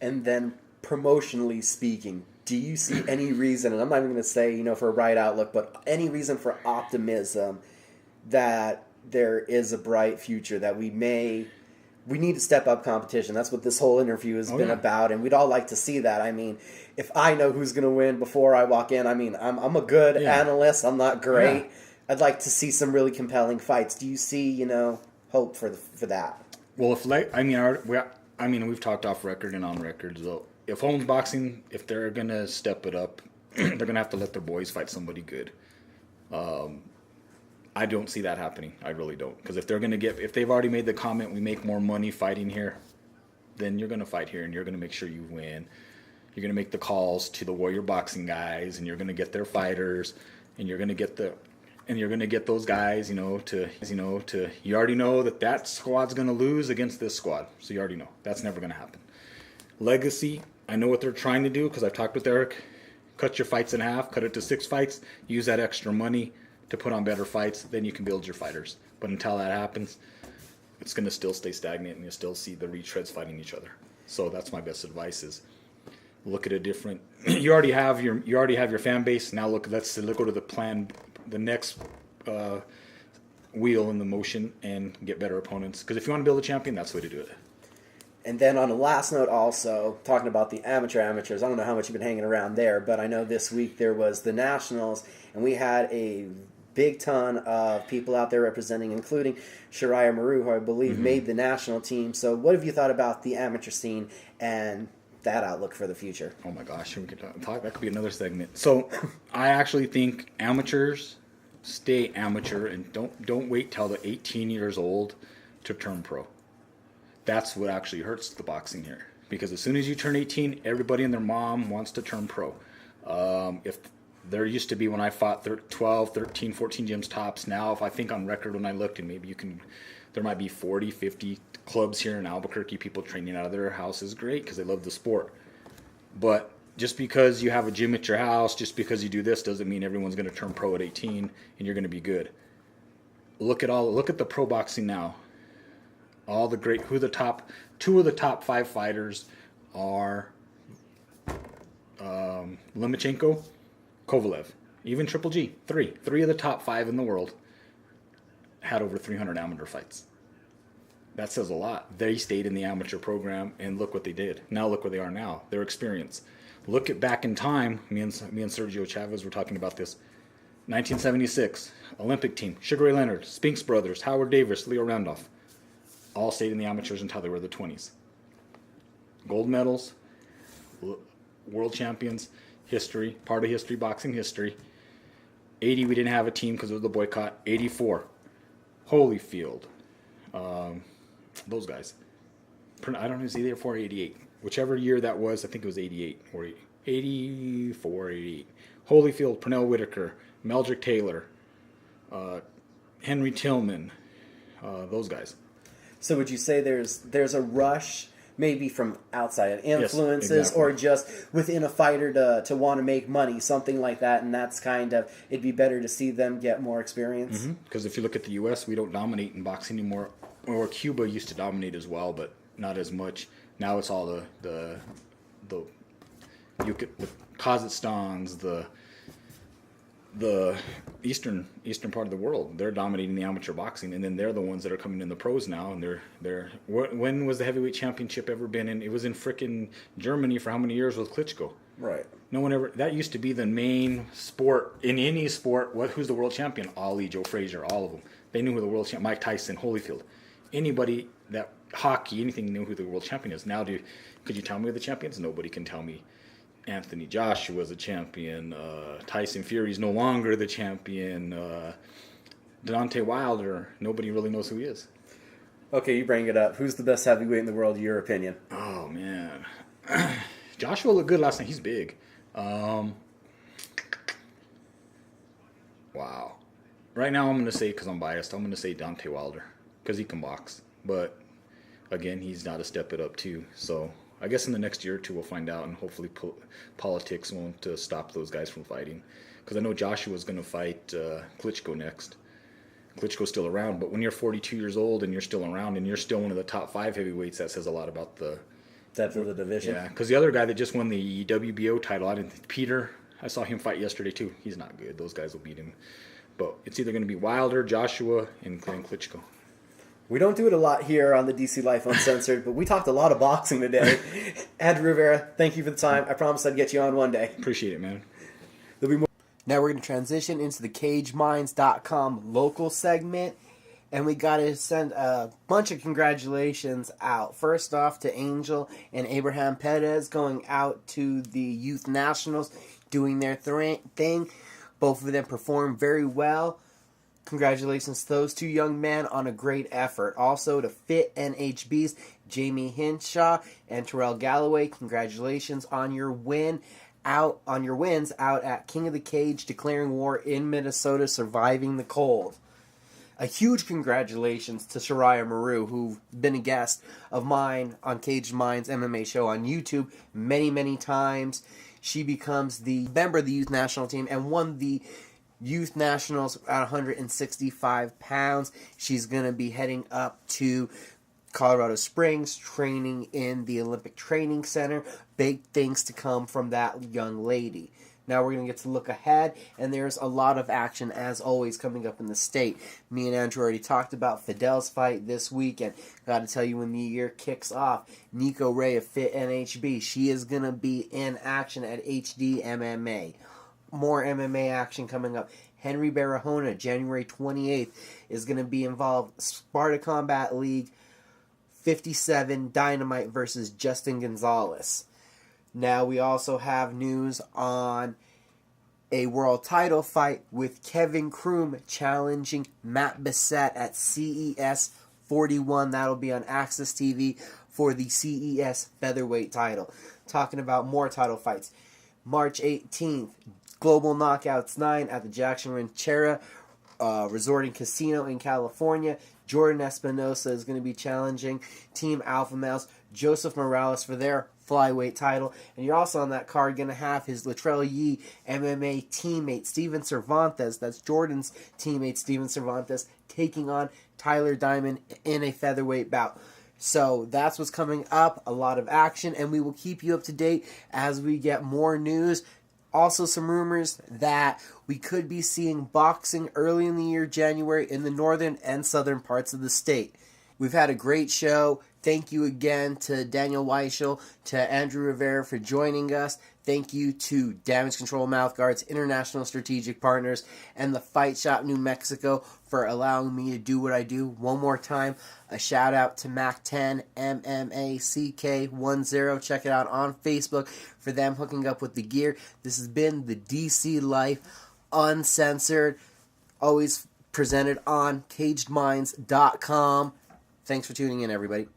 And then promotionally speaking, do you see any reason, and I'm not even going to say, for a bright outlook, but any reason for optimism that there is a bright future, that we need to step up competition? That's what this whole interview has been about, and we'd all like to see that. I mean, if I know who's going to win before I walk in, I mean, I'm a good analyst. I'm not great. Yeah. I'd like to see some really compelling fights. Do you see, hope for that? Well, we've talked off record and on record. So if Holmes Boxing, if they're going to step it up, they're going to have to let their boys fight somebody good. I don't see that happening. I really don't. Because if they've already made the comment, we make more money fighting here, then you're going to fight here and you're going to make sure you win. You're going to make the calls to the Warrior Boxing guys, and you're going to get their fighters, and you're going to get those guys, to you already know that squad's going to lose against this squad. So you already know. That's never going to happen. Legacy, I know what they're trying to do because I've talked with Eric. Cut your fights in half, cut it to 6 fights, use that extra money to put on better fights, then you can build your fighters. But until that happens, it's going to still stay stagnant, and you still see the retreads fighting each other. So that's my best advice: is look at a different. You already have your fan base. Now let's go to the next wheel in the motion and get better opponents. Because if you want to build a champion, that's the way to do it. And then on the last note, also talking about the amateurs. I don't know how much you've been hanging around there, but I know this week there was the Nationals, and we had a big ton of people out there representing, including Shariah Maru, who I believe made the national team. So what have you thought about the amateur scene and that outlook for the future? Oh my gosh, we could talk. That could be another segment. So I actually think amateurs stay amateur and don't wait till they're 18 years old to turn pro. That's what actually hurts the boxing here. Because as soon as you turn 18, everybody and their mom wants to turn pro. If there used to be, when I fought 12, 13, 14 gyms tops. Now, if I think on record when I looked, and maybe there might be 40, 50 clubs here in Albuquerque, people training out of their house is great because they love the sport. But just because you have a gym at your house, just because you do this, doesn't mean everyone's going to turn pro at 18 and you're going to be good. Look at the pro boxing now. All the great, two of the top 5 fighters are Lomachenko, Kovalev, even Triple G. Three of the top 5 in the world had over 300 amateur fights. That says a lot. They stayed in the amateur program, and look what they did. Now look where they are now. Their experience. Look at back in time. Me and Sergio Chavez were talking about this. 1976, Olympic team. Sugar Ray Leonard, Spinks brothers, Howard Davis, Leo Randolph. All stayed in the amateurs until they were the 20s. Gold medals, world champions, history, part of history, boxing history. 80, we didn't have a team because of the boycott. 84, Holyfield, those guys. I don't know, it's either 84 or 88. Whichever year that was, I think it was 88 or 84, 88. Holyfield, Pernell Whitaker, Meldrick Taylor, Henry Tillman, those guys. So would you say there's a rush maybe from outside influences exactly. or just within a fighter to want to make money, something like that. And that's kind of, it'd be better to see them get more experience. Because if you look at the U.S., we don't dominate in boxing anymore. Or Cuba used to dominate as well, but not as much. Now it's all the Kazakhstans, the eastern part of the world. They're dominating the amateur boxing, and then they're the ones that are coming in the pros now. And they're when was the heavyweight championship ever been in? It was in frickin' Germany for how many years with Klitschko? Right. No one ever. That used to be the main sport in any sport. Who's the world champion? Ali, Joe Frazier, all of them. They knew who the world champion. Mike Tyson, Holyfield. Anybody that hockey, anything knew who the world champion is. Now, could you tell me who the champions? Nobody can tell me. Anthony Joshua's a champion. Tyson Fury's no longer the champion. Deontay Wilder, nobody really knows who he is. Okay, you bring it up. Who's the best heavyweight in the world, in your opinion? Oh, man. Joshua looked good last night. He's big. Wow. Right now, I'm going to say, because I'm biased, I'm going to say Deontay Wilder, because he can box. But, again, he's got to step it up, too. So, I guess in the next year or two we'll find out, and hopefully politics won't stop those guys from fighting. Because I know Joshua's going to fight Klitschko next. Klitschko's still around, but when you're 42 years old and you're still around and you're still one of the top 5 heavyweights, that says a lot about the depth of the division. Yeah, because the other guy that just won the WBO title, Peter, I saw him fight yesterday too. He's not good. Those guys will beat him. But it's either going to be Wilder, Joshua, and Klitschko. We don't do it a lot here on the DC Life Uncensored, but we talked a lot of boxing today. Andrew Rivera, thank you for the time. I promised I'd get you on one day. Appreciate it, man. There'll be more. Now we're going to transition into the CageMinds.com local segment, and we got to send a bunch of congratulations out. First off to Angel and Abraham Perez going out to the Youth Nationals, doing their thing. Both of them performed very well. Congratulations to those two young men on a great effort. Also to Fit NHB's Jamie Hinshaw and Terrell Galloway. Congratulations on your wins out at King of the Cage, declaring war in Minnesota, surviving the cold. A huge congratulations to Shariah Maru, who's been a guest of mine on Caged Minds MMA show on YouTube many, many times. She becomes the member of the Youth National Team and won the Youth Nationals at 165 pounds. She's going to be heading up to Colorado Springs, training in the Olympic Training Center. Big things to come from that young lady. Now we're going to get to look ahead, and there's a lot of action, as always, coming up in the state. Me and Andrew already talked about Fidel's fight this weekend. Got to tell you, when the year kicks off, Nico Ray of Fit NHB, she is going to be in action at HD MMA. More MMA action coming up. Henry Barahona, January 28th, is going to be involved. Sparta Combat League 57 Dynamite versus Justin Gonzalez. Now we also have news on a world title fight with Kevin Kroom challenging Matt Bissett at CES 41. That'll be on Access TV for the CES featherweight title. Talking about more title fights. March 18th, Global Knockouts 9 at the Jackson Ranchera Resort and Casino in California. Jordan Espinosa is going to be challenging Team Alpha Males Joseph Morales for their flyweight title. And you're also on that card going to have his Latrell Yee MMA teammate Steven Cervantes, that's Jordan's teammate Steven Cervantes, taking on Tyler Diamond in a featherweight bout. So that's what's coming up, a lot of action, and we will keep you up to date as we get more news. Also some rumors that we could be seeing boxing early in the year, January, in the northern and southern parts of the state. We've had a great show. Thank you again to Daniel Weichel, to Andrew Rivera for joining us. Thank you to Damage Control Mouthguards, International Strategic Partners, and the Fight Shop New Mexico for allowing me to do what I do. One more time, a shout out to Mac10 MMACK10. Check it out on Facebook for them hooking up with the gear. This has been the DC Life Uncensored, always presented on CagedMinds.com. Thanks for tuning in, everybody.